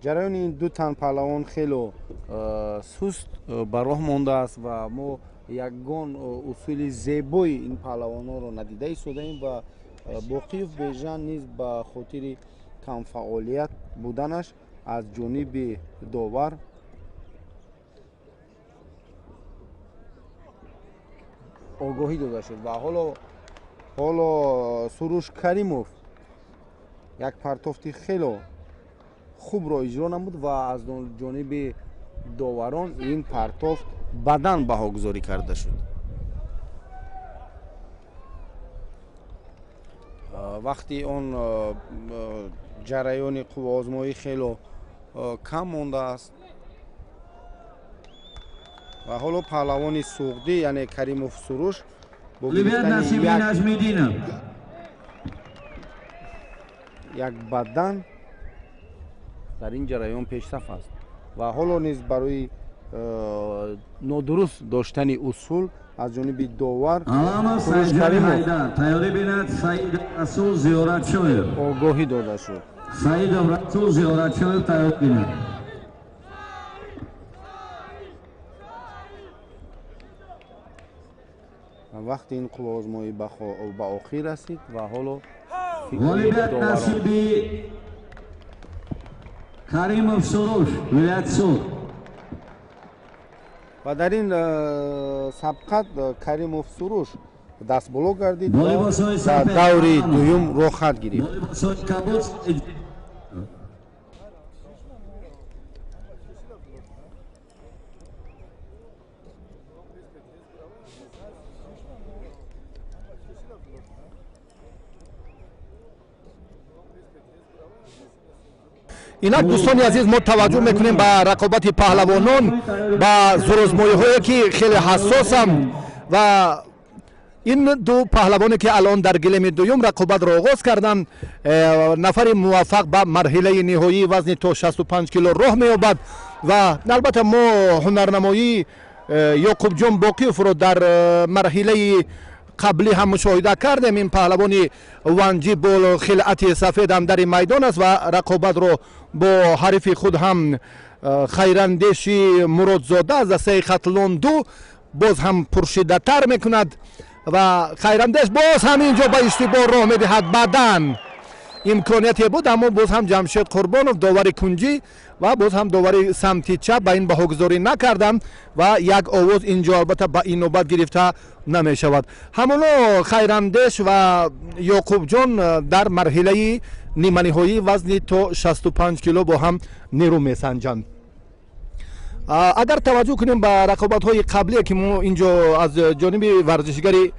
جریان این دو تن پهلوان خیلی سست به راه مانده است و ما یگان اصول زیبای این پهلوانان را ندیده ایستادیم و باقیوف بیژن نیز به خاطر کم فعالیت بودنش از جانب داور آگاهی داده شد و حالا سروش کریمov یک پرتافتی خیلی خوب را اجرا نمود و از جانب داوران این پرتافت بدن بهاگذاری کرده شد. وقتی اون جریان قوا آزمایی خیلی کم مانده است و حالا پهلوان سوغدی یعنی کریمov سروش با گرفتن یک بدن در این جریان پیشرفت است و حالا نیز برای نادرست داشتن اصول از جانب داور سروش کریمov تیاری بیند سعید رسول زیارت شوید آگاهی داده شد. سعید رسول زیارت شوید تیاری بیند. وقتی این قوا آزمایی به آخر رسید و حالا غالبیت نصیبی کریمov سروش ولایت سوخت و در این سبقت کریمov سروش دست بالا گردید و دور دوم را خط گرفت. اینک دوستانی عزیز ما توجه میکنیم به رقابت پهلوانان با زورآزمایی هایی که خیلی حساس هم و این دو پهلوانی که الان در گلیم دوم رقابت را آغاز کردند، نفر موفق به مرحله نهایی وزن تا 65 کیلو راه می‌یابد و البته ما هنرنمایی یعقوب جان باقیوف رو در مرحله قبلی هم مشاهده کردیم. این پهلوان ونجی بول خلعت سفید هم در میدان است و رقابت رو با حریف خود هم خیراندیش مرادزاده از دسته خطلون دو باز هم پرشیده تر میکند و خیراندیش باز هم اینجا با اشتباه راه میدهد. بعدن امکانیتی بود اما باز هم جمشید قربانوف داور کنجی و باز هم داور سمت چپ به این بهاگذاری نکردند و یک آواز اینجا البته به این نوبت گرفته نمی شود. همانا خیراندیش و یعقوب جان در مرحله نیمه نهایی وزن تا 65 کیلو با هم نیرو میسنجند. اگر توجه کنیم به رقابت های قبلی که ما اینجا از جانب ورزشگری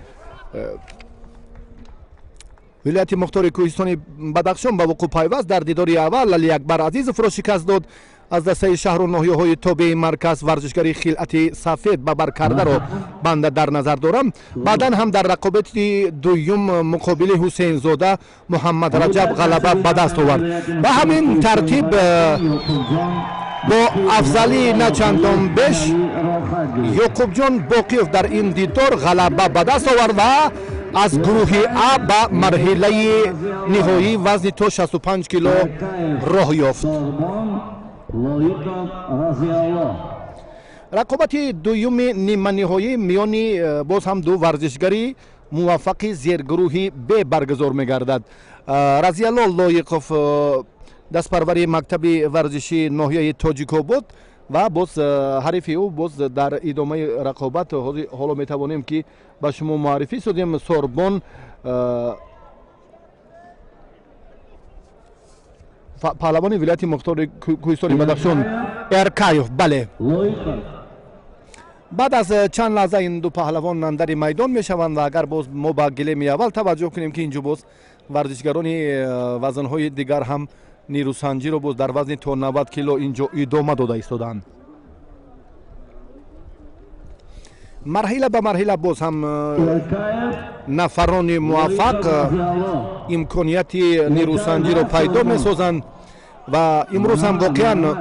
ولایت مختار کوهستان بدخشان به وقوع پیوست در دیداری اول علی اکبر عزیزوف را شکست داد از دسته شهر و ناحیه‌های تابع مرکز. ورزشگری خلعت سفید به بر کرده را بنده در نظر دارم. بعدا هم در رقابت دوم مقابل حسین زاده محمد رجب غلبه به دست آورد. به همین ترتیب با افضلی نه چندان بیش یعقوب جان باقیوف در این دیدار غلبه به دست آورد و از گروه A به مرحله نهایی وزن تا 65 کیلو راه یافت. رقابت دوم نیمه نهایی میان باز هم دو ورزشگری موفق زیر گروه B برگزار می‌گردد. رضی الله لایقوف دستپروری مکتب ورزشی ناحیه تاجیک‌آباد و باز حریف او باز در ادامه رقابت حالا میتوانیم که به شما معرفی سازیم. سوربون پهلوان ولایت مختار کوهستان بدخشان ارکایوف. بله، بعد از چند لحظه این دو پهلوان در میدان میشوند و اگر باز ما به گلیم اول توجه کنیم که اینجا باز ورزشگران وزنهای دیگر هم نیروسنجی رو باز در وزن تا 90 کیلو اینجا ادامه داده ایستادند. مرحله به مرحله باز هم نفران موفق امکانیت نیروسنجی رو پیدا می سازند و امروز هم واقعا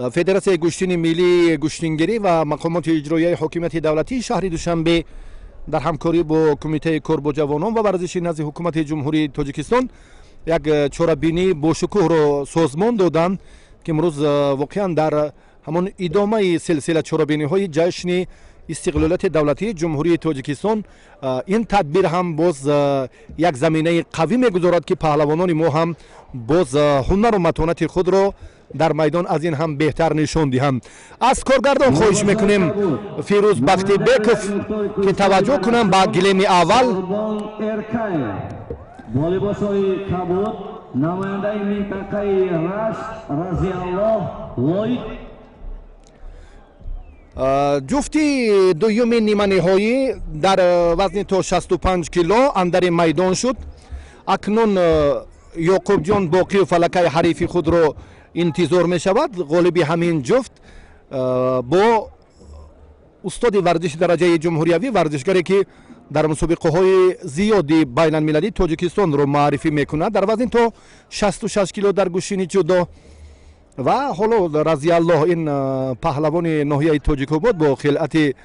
فدراسیون گشتین ملی گشتینگیری و مقامات اجرایی حکومت دولتی شهر دوشنبه در همکاری با کمیته کار با جوانان و ورزشی نزد حکومت جمهوری تاجیکستان یک چهاربینی با شکوه را سازمان دادند که امروز واقعا در همون ادامه سلسله چهاربینی های جشن استقلالیت دولتی جمهوری تاجیکستان این تدبیر هم باز یک زمینه قوی میگذارد که پهلوانان ما هم باز هنر و متانت خود را در میدان از این هم بهتر نشان دهند. از کارگردان خواهش میکنیم فیروز بختی بیکوف که توجه کنم با گلیم اول. والیبال‌های کبود نماینده منطقه رشت رضی الله لایق جفتی دوم نیمه نهایی در وزن تا 65 کیلو اندر میدان شد. اکنون یعقوب جان باقیوف فلکه حریف خود را انتظار می شود. غالب همین جفت با استاد ورزش درجه جمهوریوی ورزشگری که در مسابقه های زیادی بین المللی تاجیکستان رو معرفی میکند در وزن تا 66 کیلو در گوشین جدا و حالا رضی الله این پهلوان ناحیه تاجیک‌آباد با خلعت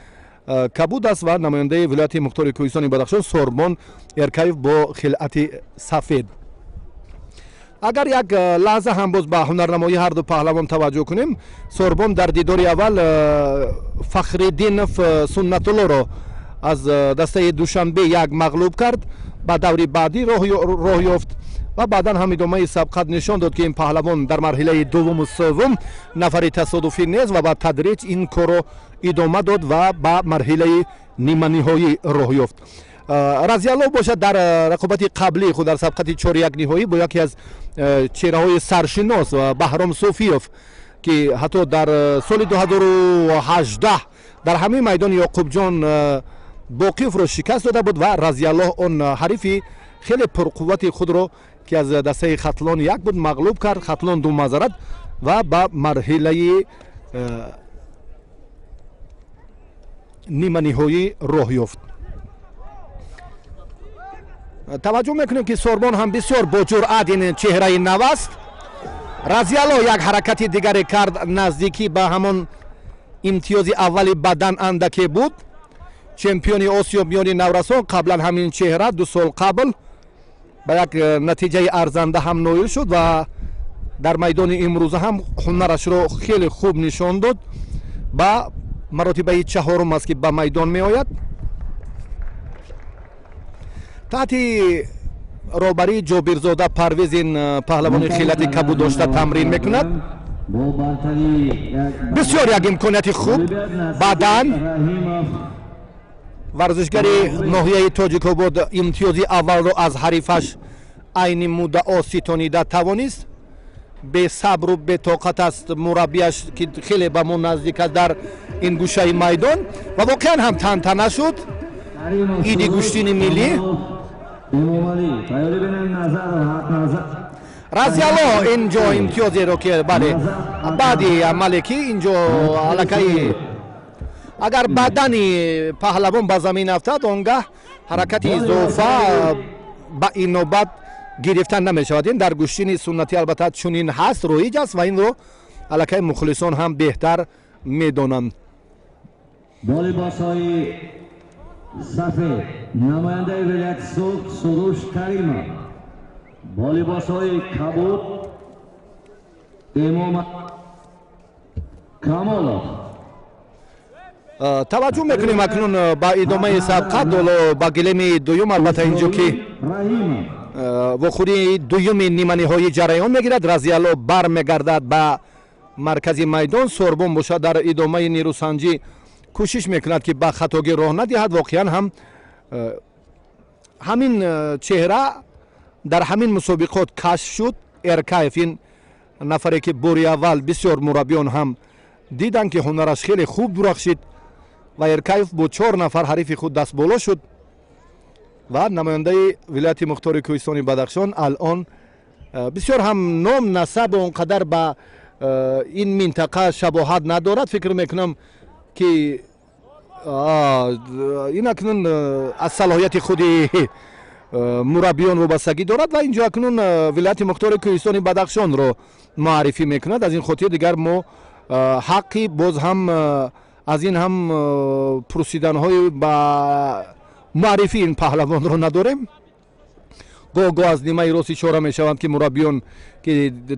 کبود است و نماینده ولایت مختار کوهستان بدخشان سوربون ارکایوف با خلعت سفید. اگر یک لحظه هم باز به هنرنمایی هر دو پهلوان توجه کنیم، سوربون در دیدار اول فخرالدینوف سنت الله را از دسته دوشنبه یک مغلوب کرد. با دوری بعدی راه یافت و بعدا هم ادامه سبقت نشان داد که این پهلوان در مرحله دوم و سوم نفر تصادفی نیست و با تدریج این کار ادامه داد و با مرحله نیمه نهایی راه یافت. رضی الله باشد در رقابت قبلی خود در سبقت 4-1 نهایی با یکی از چهره های سرشناس و بهرام صوفیوف که حتی در سال 2018 در همین میدان یعقوب جان باقیوف را شکست داده بود و رضی الله اون حریف خیلی پرقوت خود را که از دسته خطلان یک بود مغلوب کرد. خطلان دو معذرت و با مرحله نیمه نهایی راه یافت. таваҷҷӯҳ мекунем ки Сорбон ҳам бисёр боҷуръат ин чеҳраи нав аст. Разиялло як ҳаракати дигаре кард, наздикӣ ба ҳамон имтиёзи аввали бадан андаке буд. чемпиони Осиё миёни наврасон қаблан ҳамин чеҳра 2 сол қабл ба як натиҷаи арзанда ҳам ноил шуд ва дар майдони имрӯза ҳам ҳунарашро хеле хуб нишон дод. ба маротибаи чаҳорум аст ки ба майдон меояд. таҳти роҳбарии Ҷобирзода Парвез ин паҳлавони хелати кабуддошта тамрин мекунад. бисёр як имконияти хуб баъдан варзишгари ноҳияи Тоҷикобод имтиёзи аввалро аз ҳарифаш айни муддао ситонида тавонист. бесабру бетоқат аст мураббияш ки хеле ба мо наздик аст дар ин гӯшаи майдон ва воқеан ҳам тантана шуд. иди гӯштини миллӣ Разиялло инҷо имтиёзеро ки бале баъди амале ки инҷо аллакай агар бадани паҳлавон ба замин афтад он гаҳ ҳаракати изофа ба инобат гирифта намешавад. ин дар гӯштини суннатӣ албатта чунин ҳаст, роиҷ аст ва инро аллакай мухлисон ҳам беҳтар медонанд. волейболшои сафед намояндаи вилояти Суғд Суруш Каримов, волейболшои Кабуд Эмом Камолов. таваҷҷӯҳ мекунем акнун ба идомаи сабқа доло ба гилеми дуюм албатта инҷо ки вохӯрии дуюми ниманиҳои ҷараён мегирад. Разиялло бармегардад ба маркази майдон. Сорбон бошад дар идомаи нирӯсанҷӣ кӯшиш мекунад ки ба хатогӣ роҳ надиҳад. воқеан ҳам ҳамин чеҳра дар ҳамин мусобиқот кашф шуд. Эркаев ин нафаре ки бори аввал бисёр мураббиён ҳам диданд ки ҳунараш хеле хуб дурахшид ва Эркаев бо 4 нафар ҳарифи худ дастболо шуд ва намояндаи вилояти мухтори Кӯҳистони Бадахшон алон бисёр ҳам ном насаб он қадар ба ин минтақа шабоҳат надорад. фикр мекунам ки ин акнун аз салоҳияти худи мураббиён вобастагӣ дорад ва инҷо акнун вилояти мухтори Кӯҳистони Бадахшонро муаррифӣ мекунад. аз ин хотир дигар мо ҳаққи боз ҳам аз ин ҳам пурсиданҳои ба муаррифии ин паҳлавонро надорем. гоҳ-гоҳ аз нимаи рост ишора мешаванд ки мураббиён ки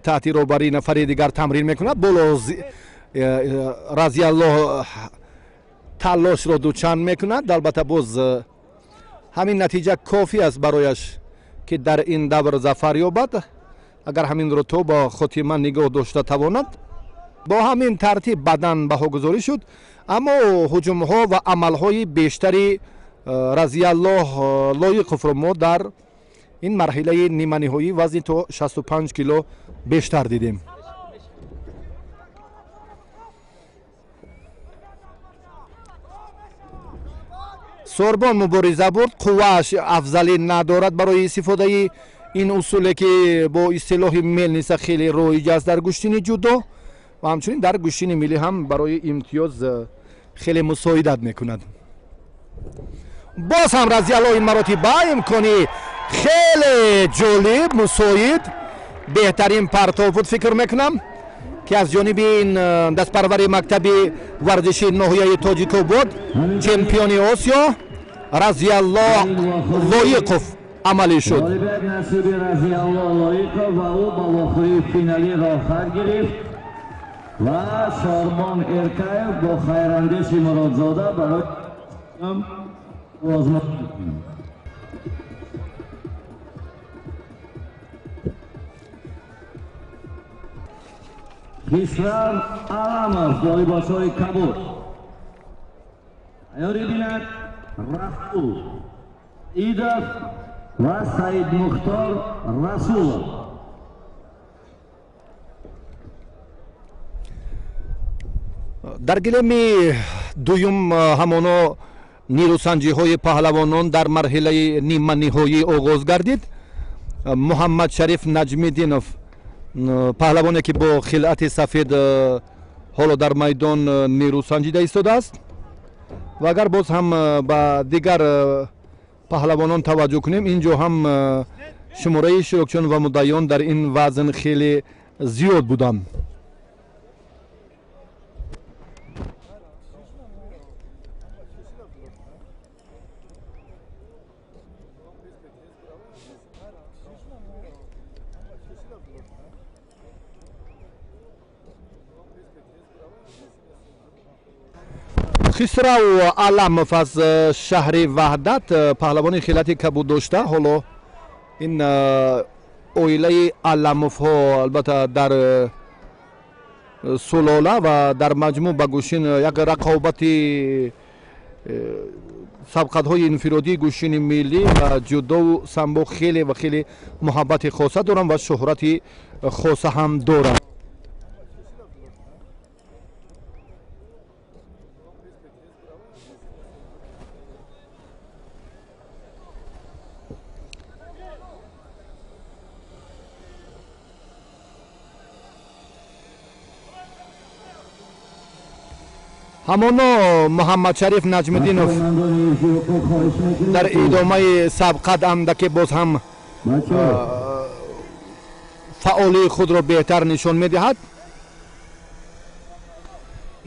таҳти роҳбарии нафари дигар тамрин мекунад. боло Разиялло талошро дучанд мекунад. албатта боз ҳамин натиҷа кофӣ аст барояш ки дар ин давр зафар ёбад. агар ҳаминро то ба хотима нигоҳ дошта тавонад. бо ҳамин тартиб бадан баҳогузорӣ шуд, аммо ҳуҷумҳо ва амалҳои бештари Разиялло Лоиқовро мо дар ин марҳилаи ниманиҳоӣ вазни то 65 кило бештар дидем. Сорбон мубориза бурд. қуввааш афзалӣ надорад барои истифодаи ин усуле ки бо истилоҳи мелниса хеле роиҷ аст дар гӯштини ҷудо ва ҳамчунин дар гӯштини миллӣ ҳам барои имтиёз хеле мусоидат мекунад. боз ҳам Разиялло ин маротиба имкони хеле ҷолиб мусоид беҳтарин партов буд. фикр мекунам ки аз ҷониби ин дастпарвари мактаби варзиши ноҳияи Тоҷикобод чемпиони Осиё Разиялло Лоиқов амалӣ шуд. насиби Разиялло Лоиқов ва ӯ ба вохӯрии финалӣ роҳхат гирифт ва Сорбон Эркаев бо хайрандеши Муродзода барои озмон Хисрав Аламов волейболшои Кабуд. айёри бинад Рафул Идов ва Саидмухтор Расулов. дар гилеми дуюм ҳамоно нирӯсанҷиҳои паҳлавонон дар марҳилаи ниманиҳоӣ оғоз гардид. Муҳаммад Шариф Наҷмиддинов паҳлавоне ки бо хилати сафед ҳоло дар майдон нирӯсанҷида истодааст ва агар боз ҳам ба дигар паҳлавонон таваҷҷӯҳ кунем. инҷо ҳам шумораи ishtirokchiyon ва муддаиён дар ин вазн хеле зиёд буданд. хисрав аламов аз шаҳри ваҳдат паҳлавони хелати кабуд дошта. ҳоло ин оилаи аламовҳо албатта дар сулола ва дар маҷмӯъ ба гӯшин як рақобати сабқатҳои инфиродии гӯшини миллӣ ва ҷудову самбо хеле ва хеле муҳаббати хоса доранд ва шӯҳрати хоса ҳам доранд. ҳамоно муҳаммадшариф наҷмиддинов дар идомаи сабқат андаке боз ҳам фаъолии худро беҳтар нишон медиҳад.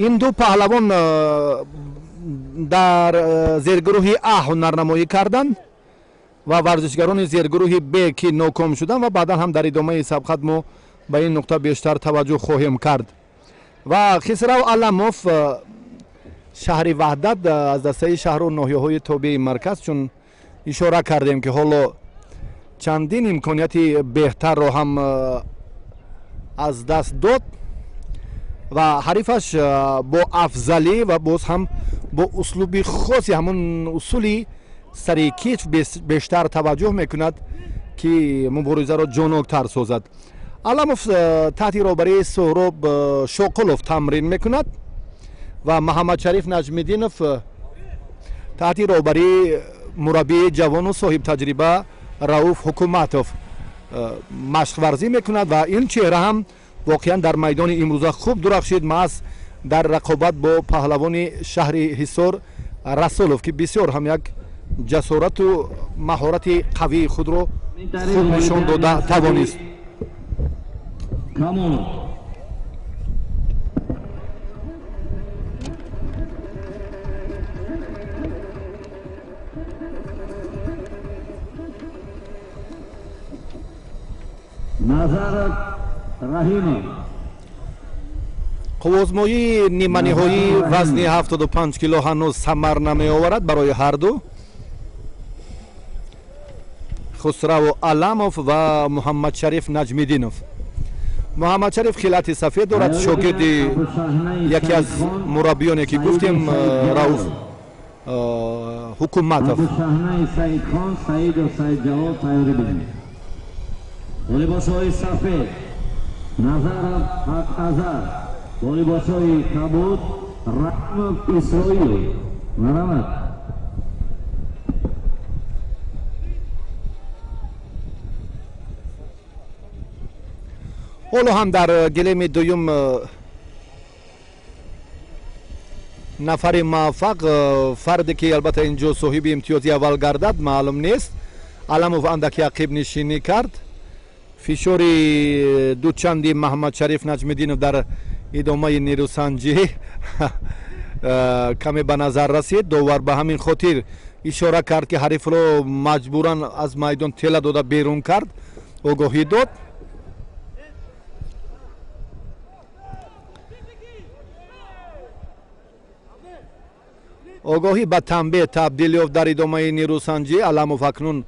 ин ду паҳлавон дар зергурӯҳи А ҳунарнамоӣ карданд ва варзишгарони зергурӯҳи Б ки ноком шуданд ва баъдан ҳам дар идомаи сабқат мо ба ин нуқта бештар таваҷҷӯҳ хоҳем кард. ва хисрав аламов шаҳри ваҳдат аз дастаи шаҳру ноҳияҳои тобеи марказ, чун ишора кардем ки ҳоло чандин имконияти беҳтарро ҳам аз даст дод ва ҳарифаш бо афзалӣ ва боз ҳам бо услуби хоси ҳамон усули сари кич бештар таваҷҷӯҳ мекунад ки муборизаро ҷоноктар созад. аламов таҳти роҳбарии соҳроб шоқулов тамрин мекунад ва муҳаммадшариф наҷмиддинов таҳти роҳбарии мураббии ҷавону соҳибтаҷриба рауф ҳукуматов машқварзӣ мекунад ва ин чеҳра ҳам воқеан дар майдони имрӯза хуб дурахшид маҳз дар рақобат бо паҳлавони шаҳри ҳисор расулов ки бисёр ҳам як ҷасорату маҳорати қавии худро хуб нишон дода тавонист. Назаров Раҳимов қувозмоии ниманиҳоии вазни 75 кило ҳанӯз самар намеоварад барои ҳарду хусраву аламов ва муҳаммадшариф наҷмиддинов. муҳаммадшариф хилати сафед дорад, шогирди яке аз мураббиёне ки гуфтем рауф ҳукуматов. Абушаҳнаи Саидхон, Саиду Саидҷавод тайёрӣ бинед. волибосҳои сафед Назаров Ҳақазар, волибосҳои кабуд Раҳимов Исроил. марамат. ҳоло ҳам дар гилеми дуюм нафари муваффақ фарде ки албатта инҷо соҳиби имтиёзи аввал гардад маълум нест. аламов андаки ақиб нишинӣ кард. фишори дучанди муҳаммадшариф наҷмиддинов дар идомаи нерӯсанҷӣ каме ба назар расид. довар ба ҳамин хотир ишора кард ки ҳарифро маҷбуран аз майдон тела дода берун кард, огоҳӣ дод. огоҳӣ ба танбеҳ табдил ёфт дар идомаи нерӯсанҷӣ. аламов акнун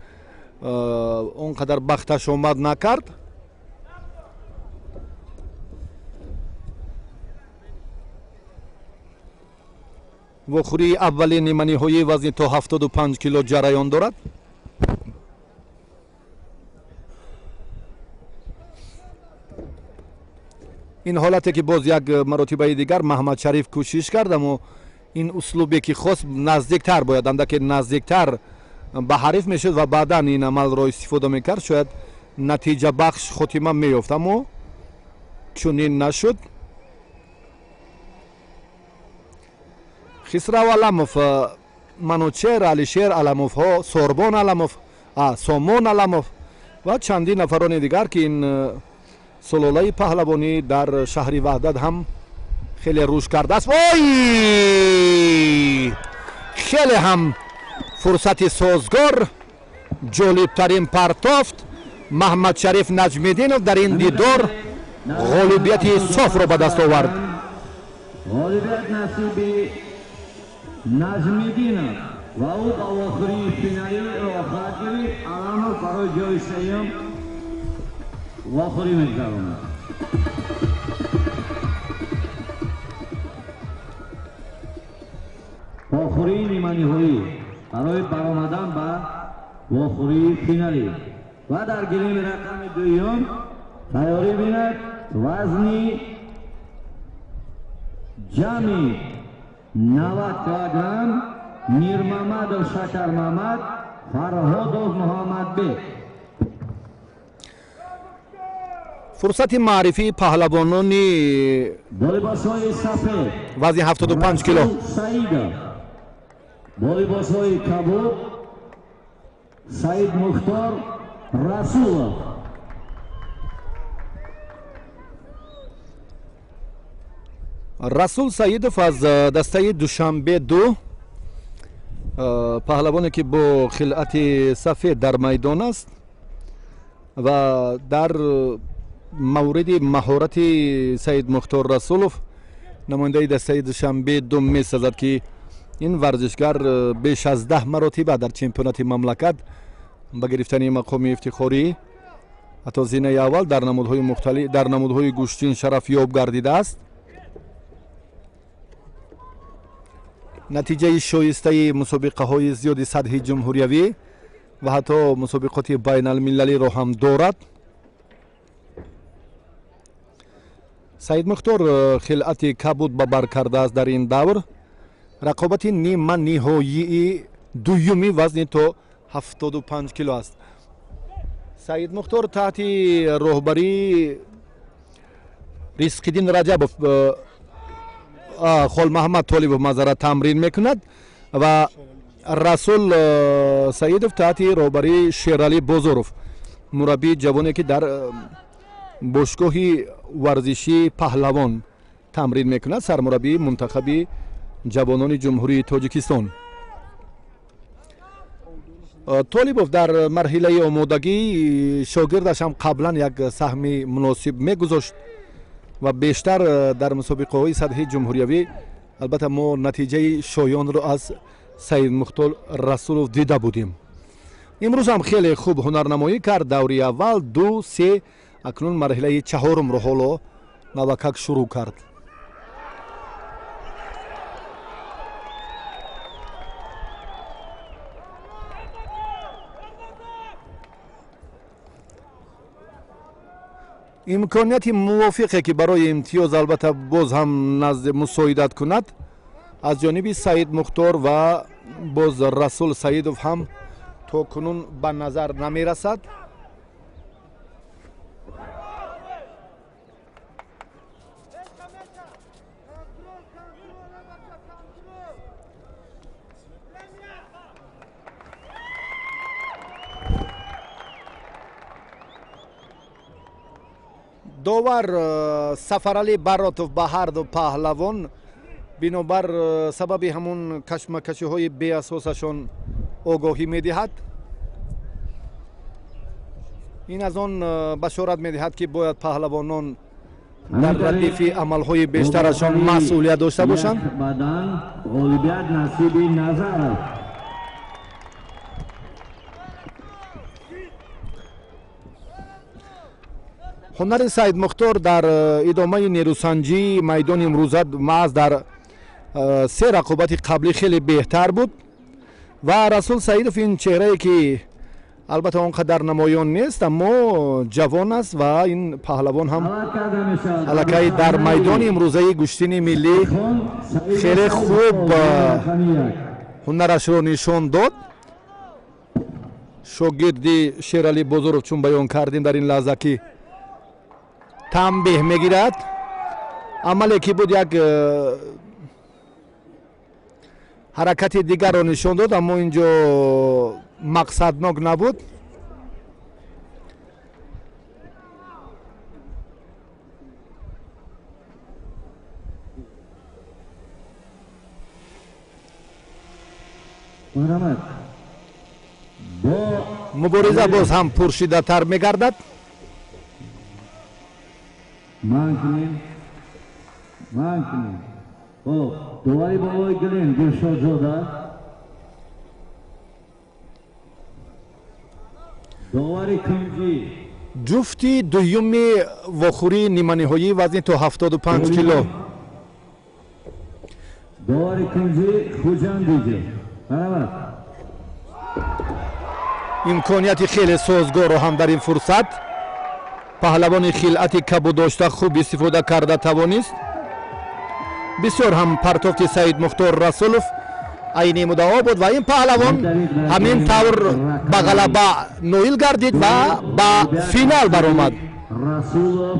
он қадар бахташ омад накард. вохӯрии аввали ниманиҳои вазни то 75 кило ҷараён дорад. ин ҳолате ки боз як маротибаи дигар маҳмадшариф кӯшиш кард, аммо ин услубе ки хост наздиктар бояд, андаке наздиктар ба ҳариф мешуд ва баъдан ин амалро истифода мекард, шояд натиҷабахш хотима меёфт, аммо чунин нашуд. хисрав аламов манучер, алишер аламовҳо, сорбон аламов, сомон аламов ва чандин нафарони дигар ки ин сулолаи паҳлавонӣ дар шаҳри ваҳдат ҳам хеле рушд кардааст. ой хеле ҳам фурсати созгор, ҷолибтарин партофт маҳмадшариф наҷмиддинов дар ин дидор ғолибияти софро ба даст овард. غالبیت نصیبی نجمیدینov و او با آخرین فینالی را خواهد گرفت. الان برای جای سوم و آخری می‌گذراند. آخرین نیمه‌نهایی برای برآمدن به آخری فینالی و در گریم رقم دوم تیاری بیند وزنی جامی 90 کیلوگرم میرمحمدov شکرمحمد فرهادov محمدبek. фурсати маърифии паҳлавонони با لباس‌های سفید вазни 75 кило سعیدov با لباس‌های کبود سعید مختار رسولov. расул саидов аз дастаи душанбе ду паҳлавоне ки бо хилъати сафед дар майдон аст ва дар мавриди маҳорати саид мухтор расулов намояндаи дастаи душанбе ду месазад ки ин варзишгар беш аз 10 маротиба дар чемпионати мамлакат ба гирифтани мақоми ифтихорӣ ҳатто зинаи аввал дар намудҳои мухталиф дар намудҳои гӯштин шараф ёб гардидааст. натиҷаи шоистаи мусобиқаҳои зиёди сатҳи ҷумҳуриявӣ ва ҳатто мусобиқоти байналмилалиро ҳам дорад. саид мухтор хилъати кабуд ба бар кардааст дар ин давр. рақобати нима ниҳоии дуюми вазни то 75 кило аст. саид мухтор таҳти роҳбарии ризқиддин раҷабов хол маҳмад толибов мазарат тамрин мекунад ва расул саидов таҳти роҳбарии шералӣ бозоров мураббии ҷавоне ки дар бошгоҳи варзишии паҳлавон тамрин мекунад, сармураббии мунтахаби ҷавонони ҷумҳурии тоҷикистон. толибов дар марҳилаи омодагӣ шогирдаш ҳам қаблан як саҳми муносиб мегузошт ва бештар дар мусобиқаҳои сатҳи ҷумҳуриявӣ албатта мо натиҷаи шоёнро аз саид мухтор расулов дида будем. имрӯз ҳам хеле хуб ҳунарнамоӣ кард. даври аввал 2-3 акнун марҳилаи чаҳорумро ҳоло навакак шурӯъ кард. имконияти мувофиқе ки барои имтиёз албатта боз ҳам назди мусоидат кунад аз ҷониби саид мухтор ва боз расул саидов ҳам то кунун ба назар намерасад. довар сафарали баротов ба ҳарду паҳлавон бинобар сабаби ҳамун кашмакашиҳои беасосашон огоҳӣ медиҳад. ин аз он башорат медиҳад ки бояд паҳлавонон дар радифи амалҳои бештарашон масъулият дошта бошанд. ҳунари саид мухтор дар идомаи нерӯсанҷии майдони имрӯзат маъз дар се рақобати қаблӣ хеле беҳтар буд ва расул саидов ин чеҳрае ки албатта он қадар намоён нест, аммо ҷавон аст ва ин паҳлавон ҳам аллакай дар майдони имрӯзаи гӯштини миллӣ хеле хуб ҳунарашро нишон дод. шогирди шералӣ бозоров чун баён кардем дар ин лаҳза ки танбеҳ мегирад, амале ки буд як ҳаракати дигарро нишон дод, аммо инҷо мақсаднок набуд. марҳамат. бо мубориза боз ҳам пуршидатар мегардад. манкунем хоб довари болои гилем дилшодзода, довари кунҷӣ ҷуфти дуюми вохӯрии ниманиҳоӣ вазни то 75 кило. довари кунҷӣ хуҷандиҷа. марҳамат. имконияти хеле созгорро ҳам дар ин фурсат паҳлавони хилъати кабу дошта хуб истифода карда тавонист. бисёр ҳам партофти Саид Мухтор Расулов айни муддао буд ва ин паҳлавон ҳамин тавр ба ғалаба ноил гардид ва ба финал баромад. Расулов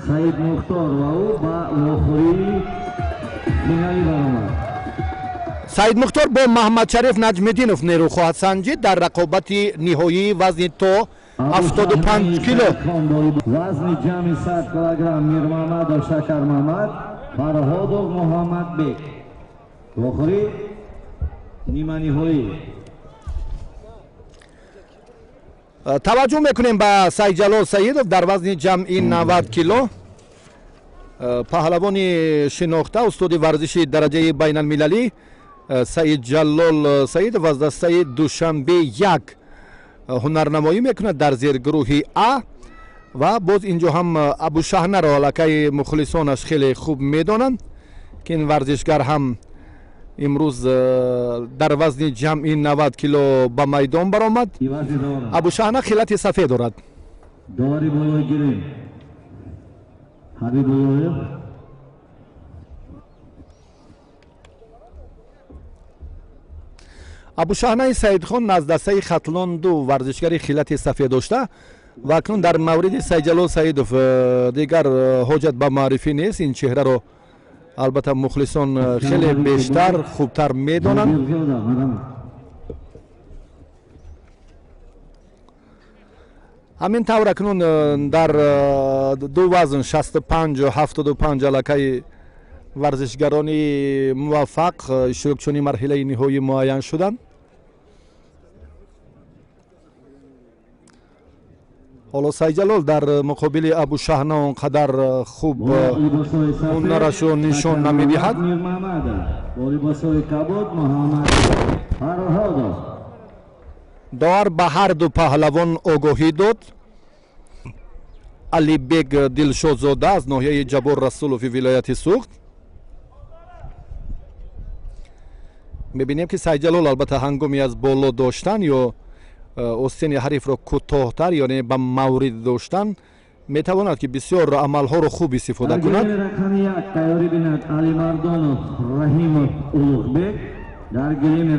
Саид Мухтор ва ӯ ба вохӯрии финали баромад. Саид Мухтор бо Маҳмадшариф Наҷмиддинов нерӯ хоҳад санҷид дар рақобати ниҳоии вазни то 75 кило. вазни ҷамъи 100 килограмм Мирмамадов Шакармамад, Фарҳодов Муҳаммадбек. вохӯрӣ ниманиҳоӣ. таваҷҷӯҳ мекунем ба Саидҷалол Саидов дар вазни ҷамъи 90 кило. паҳлавони шинохта устоди варзиши дараҷаи байналмилалӣ Саидҷалол Саидов аз дастаи Душанбе 1 ҳунарнамоӣ мекунад дар зергурӯҳи А ва боз инҷо ҳам Абушаҳнаро аллакай мухлисонаш хеле хуб медонанд ки ин варзишгар ҳам имрӯз дар вазни ҷамъи 90 кило ба майдон баромад. Абушаҳна хилати сафед дорад. довари болои гирем Ҳабибуллоев. абушаҳнаи Саидхон аз дастаи хатлон 2 варзишгари хилати сафед дошта ва акнун дар мавриди Саидҷалол Саидов дигар ҳоҷат ба маърифӣ нест. ин чеҳраро албатта мухлисон хеле бештар хубтар медонанд. ҳамин тавр акнун дар ду вазн 65 ва 75 аллакай варзишгарони муваффақ иштирокчиёни марҳилаи ниҳоӣ муайян шуданд. ҳоло Саидҷалол дар муқобили Абушаҳна он қадар хуб ҳунарашро нишон намедиҳад. доар ба ҳар ду паҳлавон огоҳӣ дод. Алибек Дилшодзода аз ноҳияи Ҷабор Расулови вилояти Суғд. мебинем ки Саидҷалол албатта ҳангоми аз боло доштан ё остини ҳарифро кӯтоҳтар ёне ба маврид доштан метавонад ки бисёр амалҳоро хуб истифода кунад. рақами 1 тайёрӣ бинад Алимардонов Раҳимов Улуғбек. дар гиреми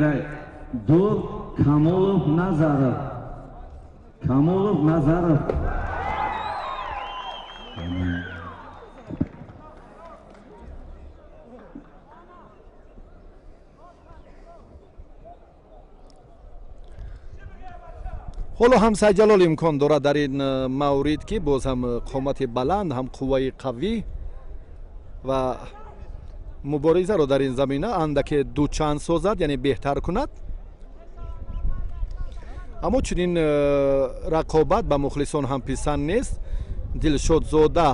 2 Камолов Назаров. ҳоло ҳам Саидҷалол имкон дорад дар ин маврид ки боз ҳам қомати баланд ҳам қувваи қавӣ ва муборизаро дар ин замина андаке дучанд созад, яъне беҳтар кунад. аммо чунин рақобат ба мухлисон ҳам писанд нест. Дилшодзода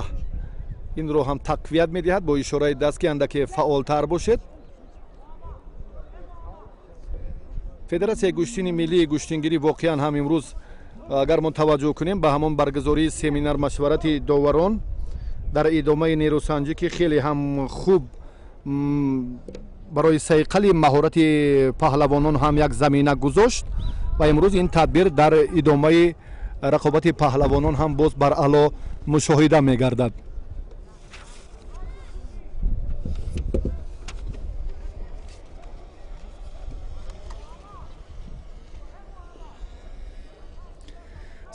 инро ҳам тақвият медиҳад бо ишораи даст ки андаке фаъолтар бошед. федератсияи гӯштини миллии гӯштингирӣ воқеан ҳам имрӯз агар мо таваҷҷӯҳ кунем ба ҳамон баргузории семинар машварати доварон дар идомаи нерӯсанҷӣ ки хеле ҳам хуб барои сайқали маҳорати паҳлавонон ҳам як замина гузошт ва имрӯз ин тадбир дар идомаи рақобати паҳлавонон ҳам боз бар аъло мушоҳида мегардад.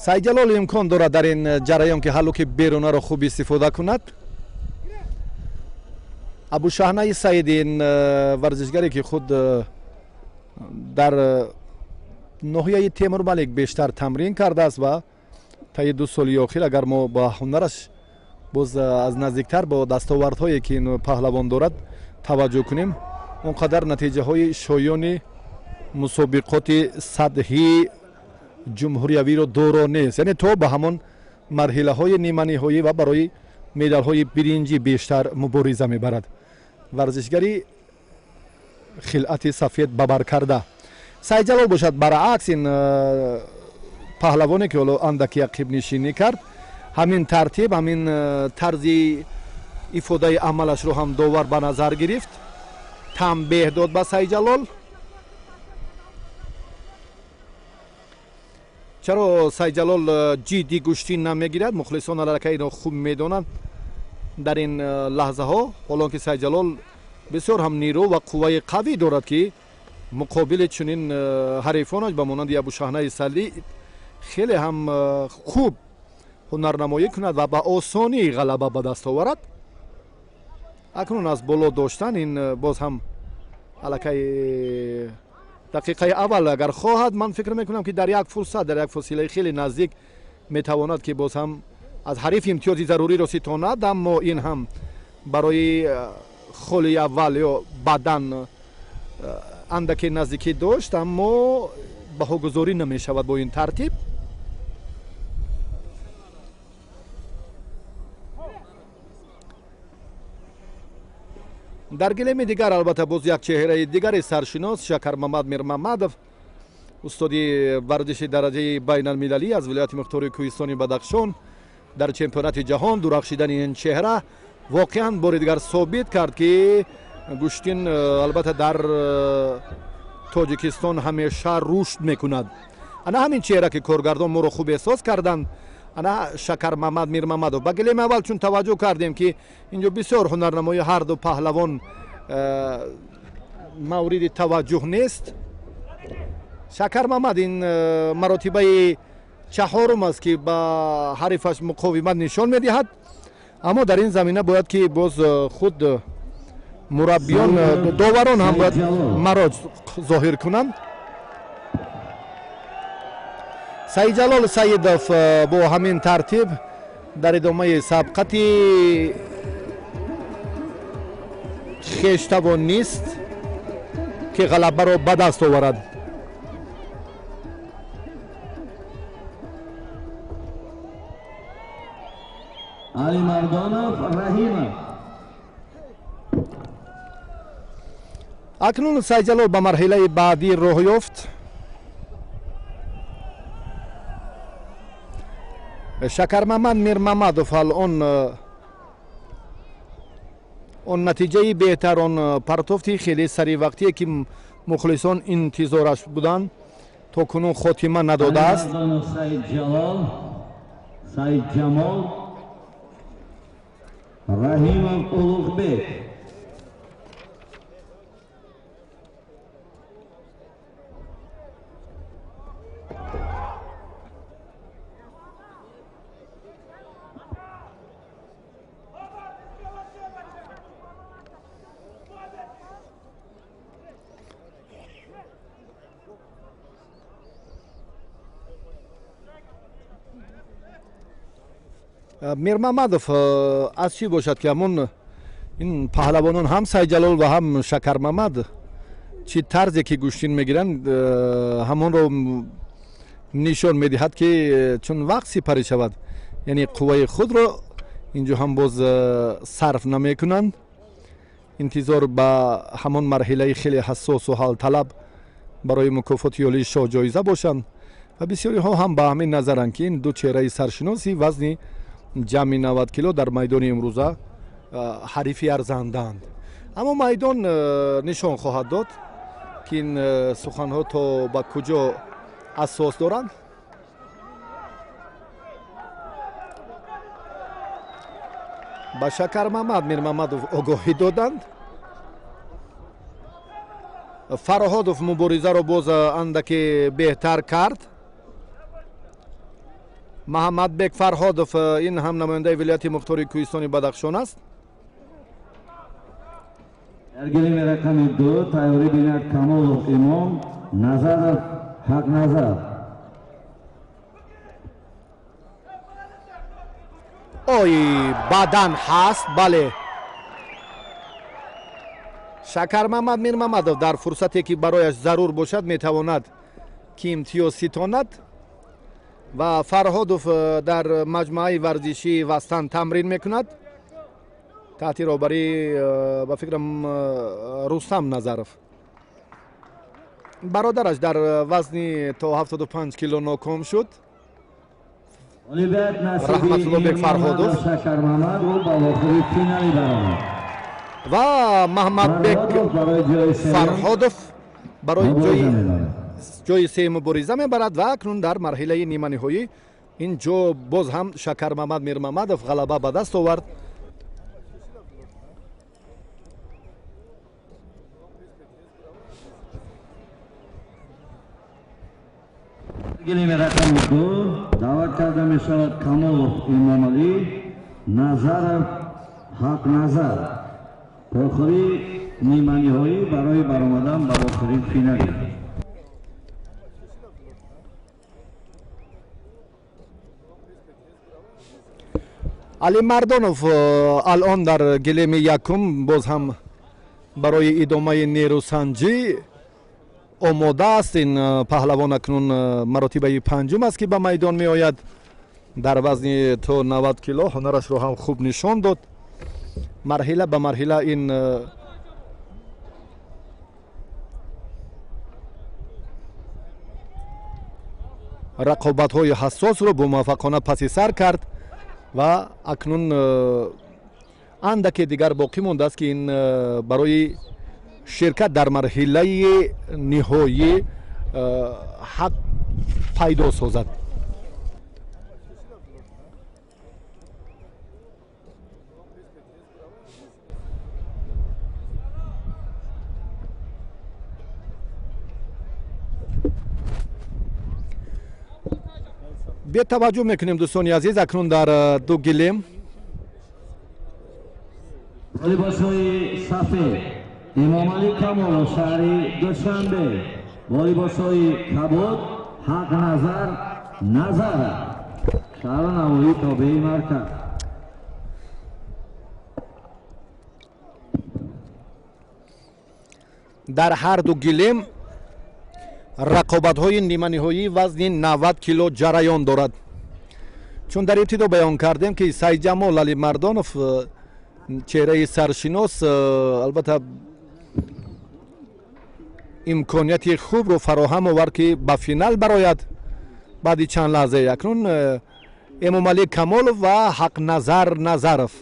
Саидҷалол имкон дорад дар ин ҷараён ки ҳаллуки берунаро хуб истифода кунад. Абушаҳнаи Саид ин варзишгаре ки худ дар ноҳияи Темурмалик бештар тамрин кардааст ва таи 2 соли охир агар мо ба ҳунараш боз аз наздиктар бо дастовардҳое ки ин паҳлавон дорад таваҷҷӯҳ кунем, он қадар натиҷаҳои шоёни мусобиқоти сатҳии ҷумҳуриявиро доро нест. Яъне то ба ҳамон марҳилаҳои ниманиҳоӣ ва барои медалҳои биринҷӣ бештар мубориза мебарад. варзишгари хилъати сафед бабар карда Сайҷалол бошад. Баръакс ин паҳлавоне ки ҳоло андаки ақибнишинӣ кард, ҳамин тартиб, ҳамин тарзи ифодаи амалашро ҳам довар ба назар гирифт. танбеҳ дод ба Сайҷалол. чаро Сайҷалол ҷиддӣ гӯштӣ намегирад? мухлисон аллакай инро хуб медонанд дар ин лаҳзаҳо, ҳолон ки Сайҷалол бисёр ҳам нирӯ ва қувваи қавӣ дорад ки муқобили чунин ҳарифонаш ба монанди Абушаҳнаи Салӣ хеле ҳам хуб ҳунарнамоӣ кунад ва ба осонӣ ғалаба ба даст оварад. акнун аз боло доштан ин боз ҳам аллакай дақиқаи аввал агар хоҳад, ман фикр мекунам ки дар як фурсат, дар як фосилаи хеле наздик метавонад ки боз ҳам аз ҳариф имтиёзи заруриро ситонад, аммо ин ҳам барои холи аввал ё бадан андаке наздикӣ дошт, аммо баҳогузорӣ намешавад бо ин тартиб. дар гилеми дигар албатта боз як чеҳраи дигари саршинос Шакармамад Мирмамадов, устоди варзиши дараҷаи байналмилалӣ аз вилояти мухтори Кӯҳистони Бадахшон, дар чемпионати ҷаҳон дурахшидани ин чеҳра воқеан бори дигар собит кард ки гӯштин албатта дар Тоҷикистон ҳамеша рушд мекунад. ана ҳамин чеҳра ки коргардон моро хуб эҳсос карданд, ана Шакармамад Мирмамадов. ба гилеми аввал чун таваҷҷӯҳ кардем ки инҷо бисёр ҳунарнамои ҳарду паҳлавон мавриди таваҷҷӯҳ нест. Шакармамад ин маротибаи чаҳорум аст ки ба ҳарифаш муқовимат нишон медиҳад, аммо дар ин замина бояд ки боз худ мураббиён, доварон ҳам бояд мароҷ зоҳир кунанд. Сайҷалол Саидов бо ҳамин тартиб дар идомаи сабқати хеш тавонист ки ғалабаро ба даст оварад. Алимардонов Раҳимов. акнун Сайҷалол ба марҳилаи баъдӣ роҳ ёфт. Шакармамад Мирмамадов алон он натиҷаи беҳтар, он партофти хеле саривақтие ки мухлисон интизораш буданд, то кунун хотима надодааст. Алимардонов Саидҷамол, Раҳимов Улуғбек. Мирмамадов аз чӣ бошад ки ҳамон ин паҳлавонон ҳам Сайҷалол ва ҳам Шакармамад чӣ тарзе ки гӯштин мегиранд ҳамонро нишон медиҳад ки чун вақт сипарӣ шавад, яъне қувваи худро инҷо ҳам боз сарф намекунанд. интизор ба ҳамон марҳилаи хеле ҳассосу ҳалталаб барои мукофоти ёлии шоҳҷоиза бошанд ва бисёриҳо ҳам ба ҳамин назаранд ки ин ду чеҳраи саршиноси вазни ҷамъи 90 кило дар майдони имрӯза ҳарифи арзандаанд. аммо майдон нишон хоҳад дод ки ин суханҳо то ба куҷо асос доранд. ба Шакармамад Мирмамадов огоҳӣ доданд. Фароҳодов муборизаро боз андаке беҳтар кард. Маҳаммадбек Фарҳодов ин ҳам намояндаи вилояти мухтори Кӯҳистони Бадахшон аст. در گلیم رقم 2 تیاری بیند کمال امام نظر حق نظر ой бадан ҳаст бале шакармамад мирмамадов дар фурсате ки барояш зарур бошад метавонад ки имтиёз ситонад ва фарҳодов дар маҷмӯаи варзишии вастан тамрин мекунад таҳти роҳбарии ба фикрам рустам назаров бародараш дар вазни то 75 кило ноком шуд Rahmatullohbek Farhodov va Mahmadbek Farhodov барои ҷои сеюм мубориза мебарад ва акнун дар марҳилаи ниманиҳоӣ ин ҷо боз ҳам Шакармамад Мирмамадов ғалаба ба даст овард. گلیم رقم 2 دعوت کرده می شود کمال امامعلی نظر حق نظر پاخری نیمانی هایی برای برآمدن به آخرین فینالی علی مردانов الان در گلیم یکم باز هم برای ادامه نیروسنجی омода аст ин паҳлавон акнун маротибаи панҷум аст ки ба майдон меояд дар вазни то 90 кило ҳунарашро ҳам хуб нишон дод марҳила ба марҳила ин рақобатҳои ҳассосро бомуваффақона паси сар кард ва акнун андаке дигар боқӣ мондааст ки ин барои ширкат дар марҳилаи ниҳоӣ ҳақ пайдо созад. бетаваҷҷӯҳ мекунем дӯстони азиз акнун дар ду гилем волейболшои сафед امامعلی کمال شهری دوشنبه والیبال‌های کبود حق نظر شهر نوایی تابع مرکز дар ҳар ду гилем рақобатҳои ниманиҳоӣ вазни 90 кило ҷараён дорад. чун дар ибтидо баён кардем ки Сайҷамол Алимардонов чеҳраи саршинос албатта имконияти хубро фароҳам овард ки ба финал барояд баъди чанд лаҳзаи акнун эмомалӣ камолов ва ҳақназар назаров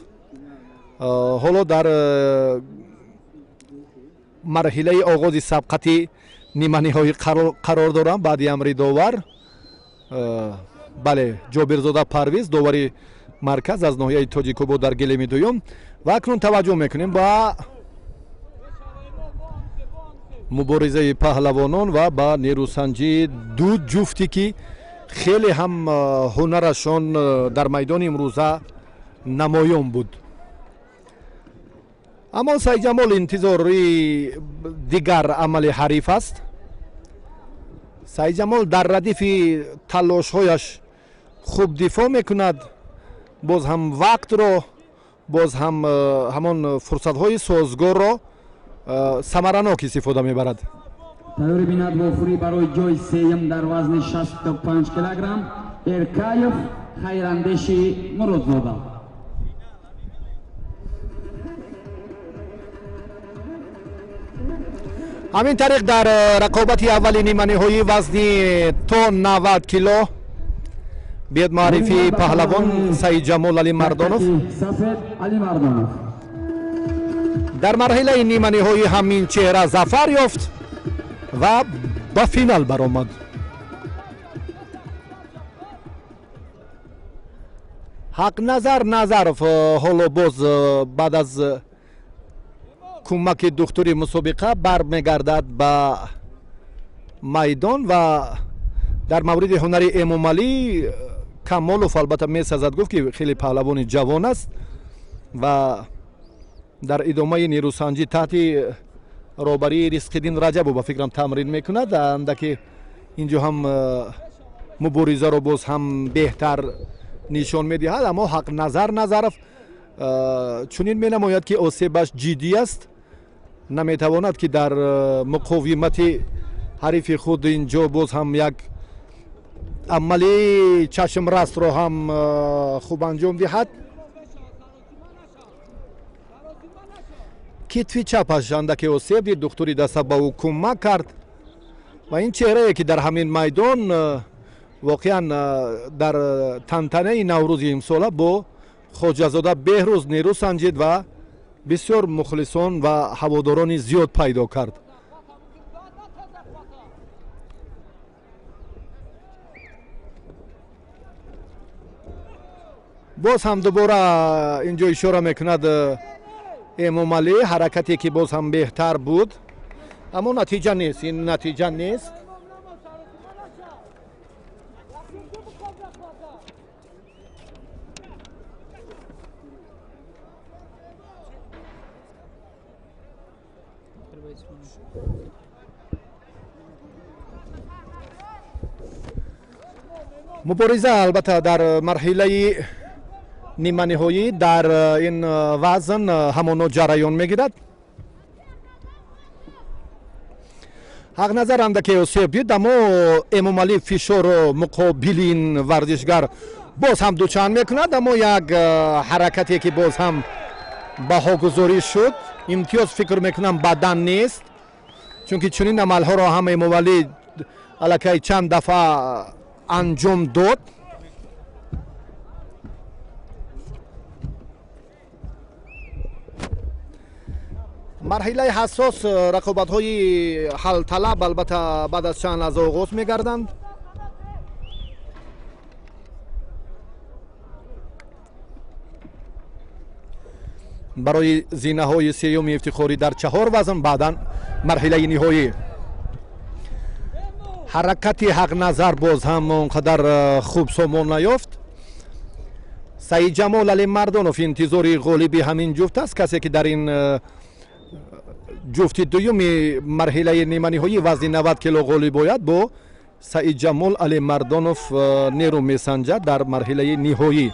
ҳоло дар марҳилаи оғози сабқати ниманиҳоӣ қарор доранд баъди амри довар бале ҷобирзода парвиз довари марказ аз ноҳияи тоҷикобод дар гилеми дуюм ва акнун таваҷҷӯҳ мекунем ба муборизаи паҳлавонон ва ба нерӯсанҷии ду ҷуфтӣ ки хеле ҳам ҳунарашон дар майдони имрӯза намоён буд. аммо Сайҷамол интизори дигар амали ҳариф аст. Сайҷамол дар радифи талошҳояш хуб дифоъ мекунад, боз ҳам вақтро, боз ҳам ҳамон фурсатҳои созгорро самаранок истифода мебарад. тайёри бинад вохӯрӣ барои ҷои сеюм дар вазни 65 килограмм Эркаев Хайрандеши Муродзода. ҳамин тариқ дар рақобати аввали ниманиҳоӣ вазни то 90 кило биёд муаррифии паҳлавон Сайҷамол Алимардонов дар марҳилаи ниманиҳоӣ ҳамин чеҳра зафар ёфт ва ба финал баромад. ҳақназар Назаров ҳоло боз баъд аз кӯмаки духтури мусобиқа бармегардад ба майдон ва дар мавриди ҳунари Эмомалӣ Камолов албатта месазад гуфт ки хеле паҳлавони ҷавон аст ва дар идомаи нерӯсанҷӣ таҳти роҳбарии Ризқиддин Раҷабов ба фикрам тамрин мекунад. Андаки инҷо ҳам муборизаро боз ҳам беҳтар нишон медиҳад, аммо Ҳақназар Назаров чунин менамояд ки осебаш ҷиддӣ аст, наметавонад ки дар муқовимати ҳарифи худ инҷо боз ҳам як амали чашмрасро ҳам хуб анҷом диҳад. китфи чапаш андаке осеб дид, духтури даста ба ӯ кӯмак кард ва ин чеҳрае ки дар ҳамин майдон воқеан дар тантанаи наврӯзи имсола бо хоҷазода Беҳрӯз нерӯ санҷид ва бисёр мухлисон ва ҳаводорони зиёд пайдо кард. боз ҳам дубора инҷо ишора мекунад Эмомалӣ, ҳаракате ки боз ҳам беҳтар буд, аммо натиҷа нест. Ин натиҷа нест. мубориза албатта дар марҳилаи ниманиҳоӣ дар ин вазн ҳамоно ҷараён мегирад. ҳақназар андаке осеб дид, аммо Эмомалӣ фишорро муқобили ин варзишгар боз ҳам дучанд мекунад, аммо як ҳаракате ки боз ҳам баҳогузорӣ шуд. имтиёз фикр мекунам бадан нест, чунки чунин амалҳоро ҳам Эмомалӣ аллакай чанд дафъа анҷом дод. марҳилаи ҳассос рақобатҳои ҳалталаб албатта баъд аз чанд лаҳза оғоз мегарданд. барои зинаҳои сеюми ифтихорӣ дар чаҳор вазн баъдан марҳилаи ниҳоӣ. ҳаракати Ҳақназар боз ҳам он қадар хуб сомон наёфт. Саидҷамол Алимардонов интизори ғолиби ҳамин ҷуфт аст, касе ки дар ин ҷуфти дуюми марҳилаи ниманиҳоӣ вазни 90 кило ғолиб ояд, бо Саидҷамол Алимардонов нерӯ месанҷад дар марҳилаи ниҳоӣ.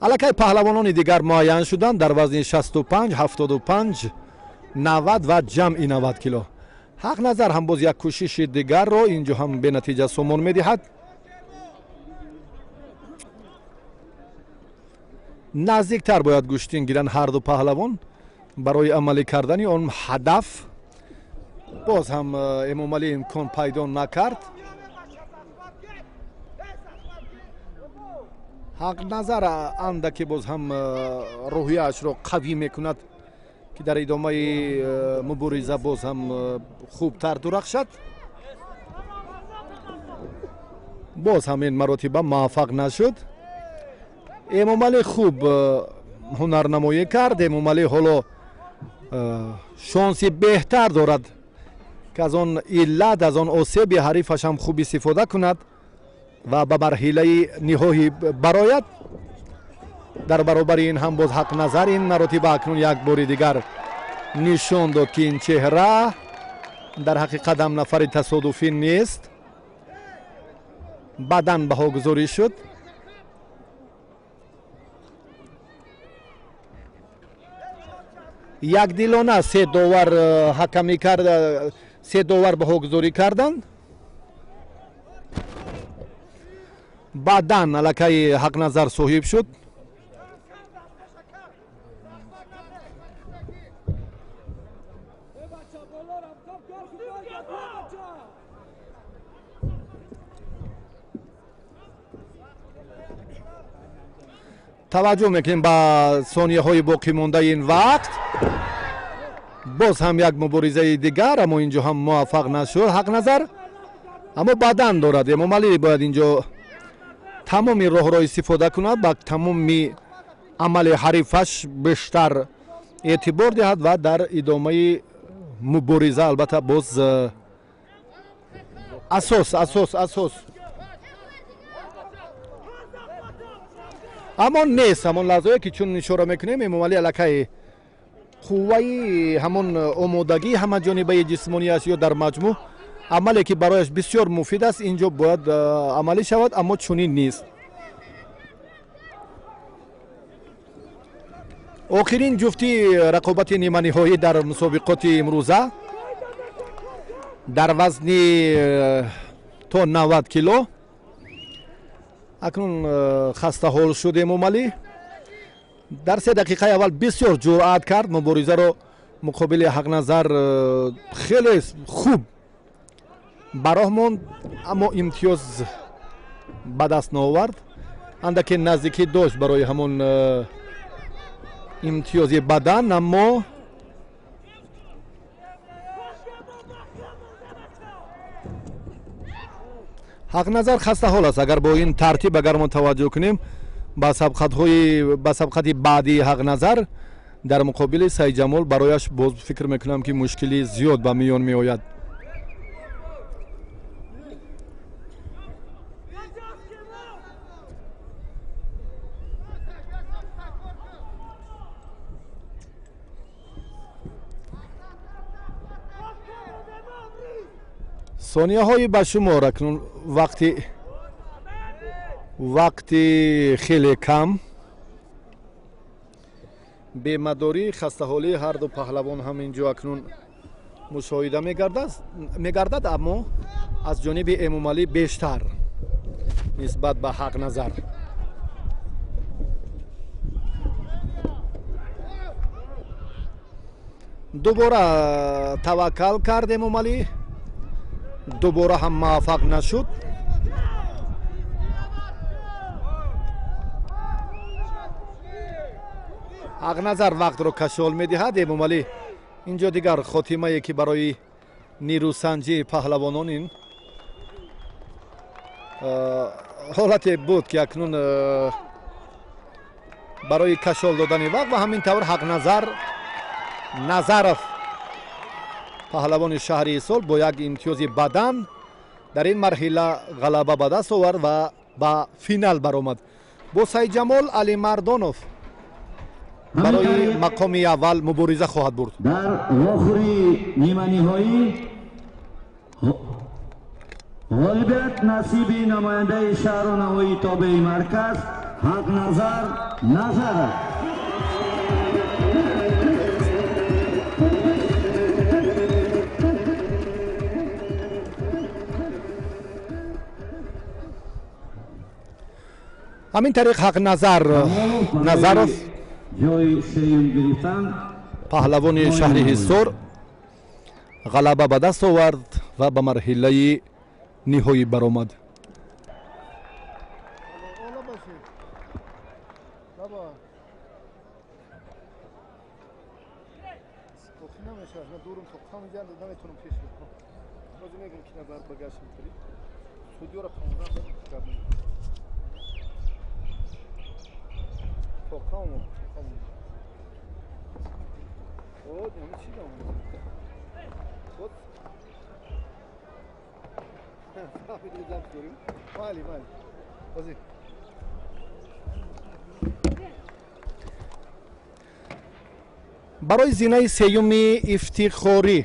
аллакай паҳлавонони дигар муайян шуданд дар вазни 65, 75, 90 ва ҷамъи 90 кило. Ҳақназар ҳам боз як кӯшиши дигарро инҷо ҳам бенатиҷа сомон медиҳад. наздиктар бояд гӯштин гиранд ҳарду паҳлавон барои амалӣ кардани он ҳадаф. боз ҳам Эмомалӣ имкон пайдо накард. ҳақназар андаке боз ҳам рӯҳияашро қавӣ мекунад ки дар идомаи мубориза боз ҳам хубтар дурахшад. боз ҳам ин маротиба муваффақ нашуд. Эмомалӣ хуб ҳунарнамоӣ кард. Эмомалӣ ҳоло шонси беҳтар дорад ки аз он иллат, аз он осеби ҳарифаш ҳам хуб истифода кунад ва ба марҳилаи ниҳоӣ барояд. дар баробари ин ҳам боз Ҳақназар ин маротиба акнун як бори дигар нишон дод ки ин чеҳра дар ҳақиқат ҳам нафари тасодуфӣ нест. баъдан баҳогузорӣ шуд. якдилона се довар ҳакамӣ карда, се довар баҳогузорӣ карданд. баъдан аллакай Ҳақназар соҳиб шуд. таваҷҷӯҳ мекунем ба сонияҳои боқимондаи ин вақт. боз ҳам як муборизаи дигар, аммо инҷо ҳам муваффақ нашуд Ҳақназар, аммо бадан дорад. Эмомалӣ бояд инҷо тамоми роҳро истифода кунад, ба тамоми амали ҳарифаш бештар эътибор диҳад ва дар идомаи мубориза албатта боз асос ҳамон нест ҳамон лаҳзае ки чун ишора мекунем эмомалӣ аллакай қувваи ҳамон омодагии ҳамаҷонибаи ҷисмониаш ё дар маҷмӯъ амале ки барояш бисёр муфид аст инҷо бояд амалӣ шавад аммо чунин нест. охирин ҷуфти рақобати ниманиҳоӣ дар мусобиқоти имрӯза дар вазни то 90 кило акнун хастаҳол шуд эмомалӣ дар 3 дақиқаи аввал бисёр ҷуръат кард муборизаро муқобили ҳақназар хеле хуб бароҳ монд аммо имтиёз ба даст наовард андаке наздикӣ дошт барои ҳамон имтиёзи бадан аммо ҳақназар хастаҳол аст. Агар бо ин тартиб агар мо таваҷҷӯҳ кунем ба сабқати баъдии ҳақназар дар муқобили Саидҷамол барояш боз фикр мекунам ки мушкили зиёд ба миён меояд. сонияҳои ба шумор акнун вақти хеле кам бемадорӣ хастаҳолии ҳарду паҳлавон ҳам инҷо акнун мушоҳида мегардад аммо аз ҷониби эмомалӣ бештар нисбат ба ҳақназар. дубора таваккал кард эмомалӣ дубора ҳам муваффақ нашуд. ҳақназар вақтро кашол медиҳад. эмомалӣ инҷо дигар хотимае ки барои нирӯсанҷии паҳлавонон ин ҳолате буд ки акнун барои кашол додани вақт ва ҳамин тавр ҳақназар Назаров паҳлавони шаҳри Исол бо як имтиёзи бадан дар ин марҳила ғалаба ба даст овард ва ба финал баромад. бо Саидҷамол Алимардонов барои мақоми аввал мубориза хоҳад бурд. дар охири ниманиҳоӣ ғолибият насиби намояндаи шаҳру навои тобеи марказ ҳақназар Назаров. ҳамин тариқ ҳақназар Назаров ҷои сеюм гирифтан паҳлавони шаҳри Ҳисор ғалаба ба даст овард ва ба марҳилаи ниҳоӣ баромад. барои зинаи сеюми ифтихорӣ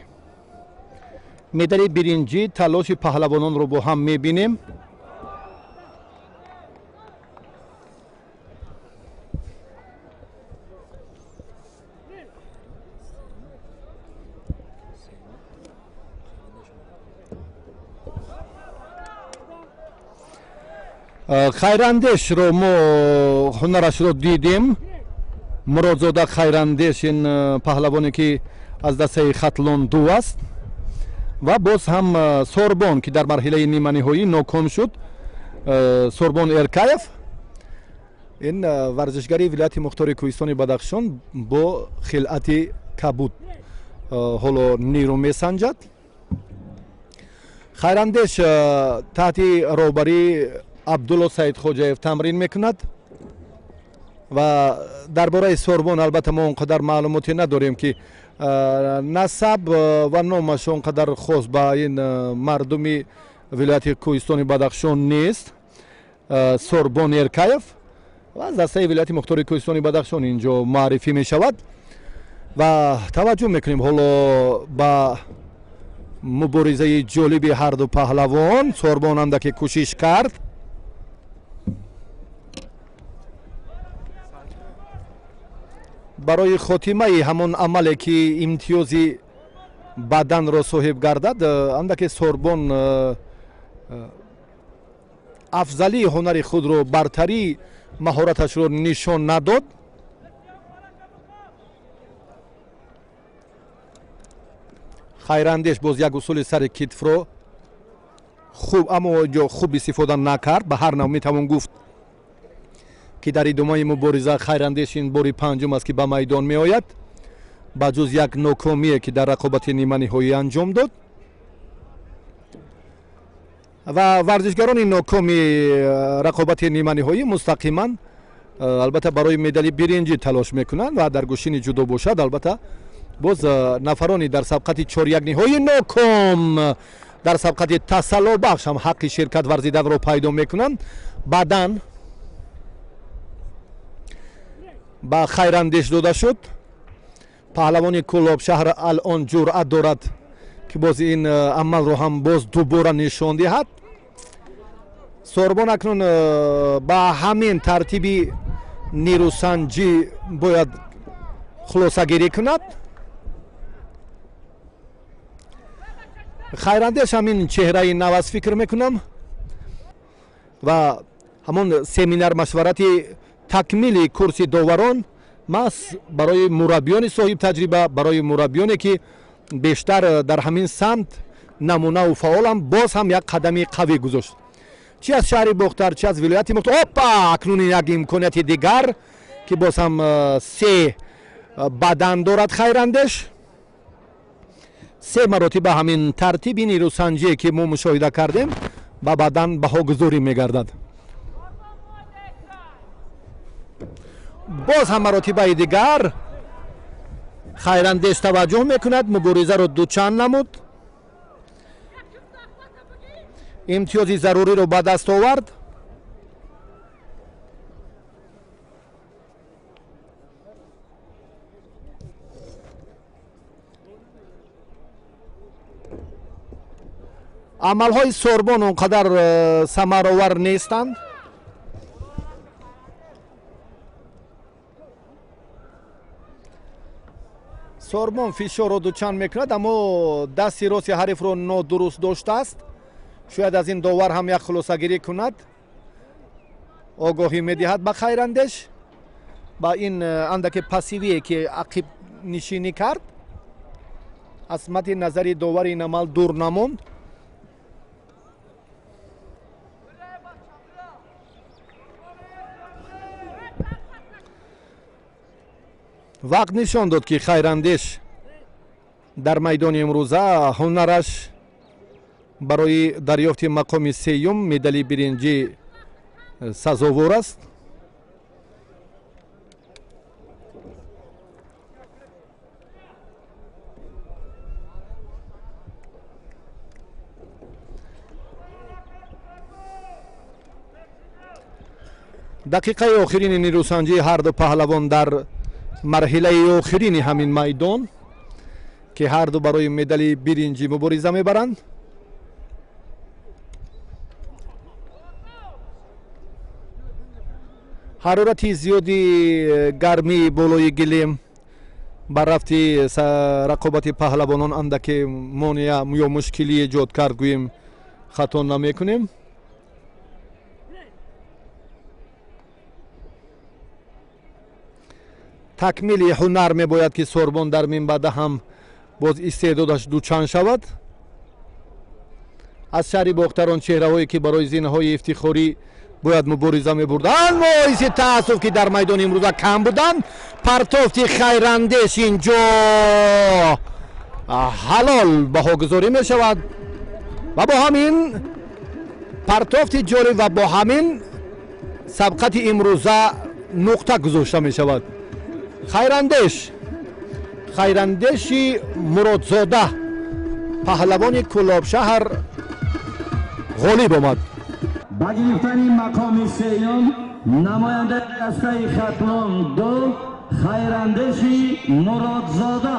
медали биринҷӣ талоши паҳлавононро бо ҳам мебинем. хайрандешро мо ҳунарашро дидем. муродзода хайрандеш ин паҳлавоне ки аз дастаи хатлон ду аст ва боз ҳам Сорбон ки дар марҳилаи ниманиҳоӣ ноком шуд. Сорбон Эркаев ин варзишгари вилояти мухтори Кӯҳистони Бадахшон бо хилъати кабуд ҳоло нирӯ месанҷад. хайрандеш таҳти роҳбарии Абдулло Саидхоҷаев тамрин мекунад ва дар бораи Сорбон албатта мо он қадар маълумоте надорем ки насаб ва номаш он қадар хос ба ин мардуми вилояти Кӯҳистони Бадахшон нест. Сорбон Эркаев ва аз дастаи вилояти мухтори кӯҳистони бадахшон инҷо муаррифӣ мешавад ва таваҷҷӯҳ мекунем ҳоло ба муборизаи ҷолиби ҳарду паҳлавон. Сорбон андаке кӯшиш кард, барои хотимаи ҳамон амале ки имтиёзи баданро соҳиб гардад, андаке Сорбон афзалии ҳунари худро, бартарии маҳораташро нишон надод. Хайрандеш боз як усули сари китфро хуб, аммо ҷо хуб истифода накард. Ба ҳар нав метавон гуфт ки дар идомаи мубориза Хайрандеш ин бори панҷум аст ки ба майдон меояд, ба ҷуз як нокомие ки дар рақобати ниманиҳоӣ анҷом дод. ва варзишгарони нокоми рақобати ниманиҳоӣ мустақиман албатта барои медали биринҷӣ талош мекунанд ва дар гӯшини ҷудо бошад, албатта боз нафарони дар сабқати чорякниҳои ноком дар сабқати тасаллобахш ҳам ҳаққи ширкат варзиданро пайдо мекунанд. баъдан ба Хайрандеш дода шуд. паҳлавони Кӯлобшаҳр алон ҷуръат дорад ки боз ин амалро ҳам боз дубора нишон диҳад. Сорбон акнун ба ҳамин тартиби нирӯсанҷӣ бояд хулосагирӣ кунад. Хайрандеш ҳамин чеҳраи нав аст фикр мекунам ва ҳамон семинар машварати такмили курси доварон мас барои мураббиёни соҳиб таҷриба, барои мураббиёне ки бештар дар ҳамин самт намунаву фаъолам, боз ҳам як қадами қавӣ гузошт. Чи аз шаҳри Бохтар, чи аз вилояти Мухтор. Опа! Акнун як имконияти дигар ки боз ҳам се бадан дорад Хайрандеш. Се маротиба ҳамин тартиби нирӯсанҷие ки мо мушоҳида кардем ба бадан баҳогузорӣ мегардад. боз ҳам маротибаи дигар Хайрандеш таваҷҷӯҳ мекунад, муборизаро дучанд намуд, имтиёзи заруриро ба даст овард. амалҳои Сорбон он қадар самаровар нестанд. Сорбон фишорро дучанд мекунад, аммо дасти рости ҳарифро нодуруст доштааст. шояд аз ин довар ҳам як хулосагирӣ кунад, огоҳӣ медиҳад ба Хайрандеш ба ин андаке пассивие ки ақиб нишинӣ кард. аз мадди назари довари ин амал дур намонд. вақт нишон дод ки Хайрандеш дар майдони имрӯза ҳунараш барои дарёфти мақоми сеюм, медали биринҷӣ сазовор аст. дақиқаи охирини нирӯсанҷии ҳарду паҳлавон дар марҳилаи охирини ҳамин майдон ки ҳарду барои медали биринҷӣ мубориза мебаранд. ҳарорати зиёди гармии болои гилем ба рафти рақобати паҳлавонон андаке монеа ё мушкилӣ эҷод кард, гӯем хато намекунем. такмили ҳунар мебояд ки Сорбон дар минбаъда ҳам боз истеъдодаш дучанд шавад. аз шаҳри Бохтарон чеҳраҳое ки барои зинаҳои ифтихорӣ бояд мубориза мебурданд, моиси таассуф ки дар майдони имрӯза кам буданд. партофти Хайрандеш инҷо ҳалол баҳогузорӣ мешавад ва бо ҳамин партофти ҷолиб ва бо ҳамин сабқати имрӯза нуқта гузошта мешавад. Хайрандеши Муродзода, паҳлавони Кӯлобшаҳр ғолиб омад. با گرفتن مقام سیوم نماینده دسته خطلان 2 خیراندشی مرادزاده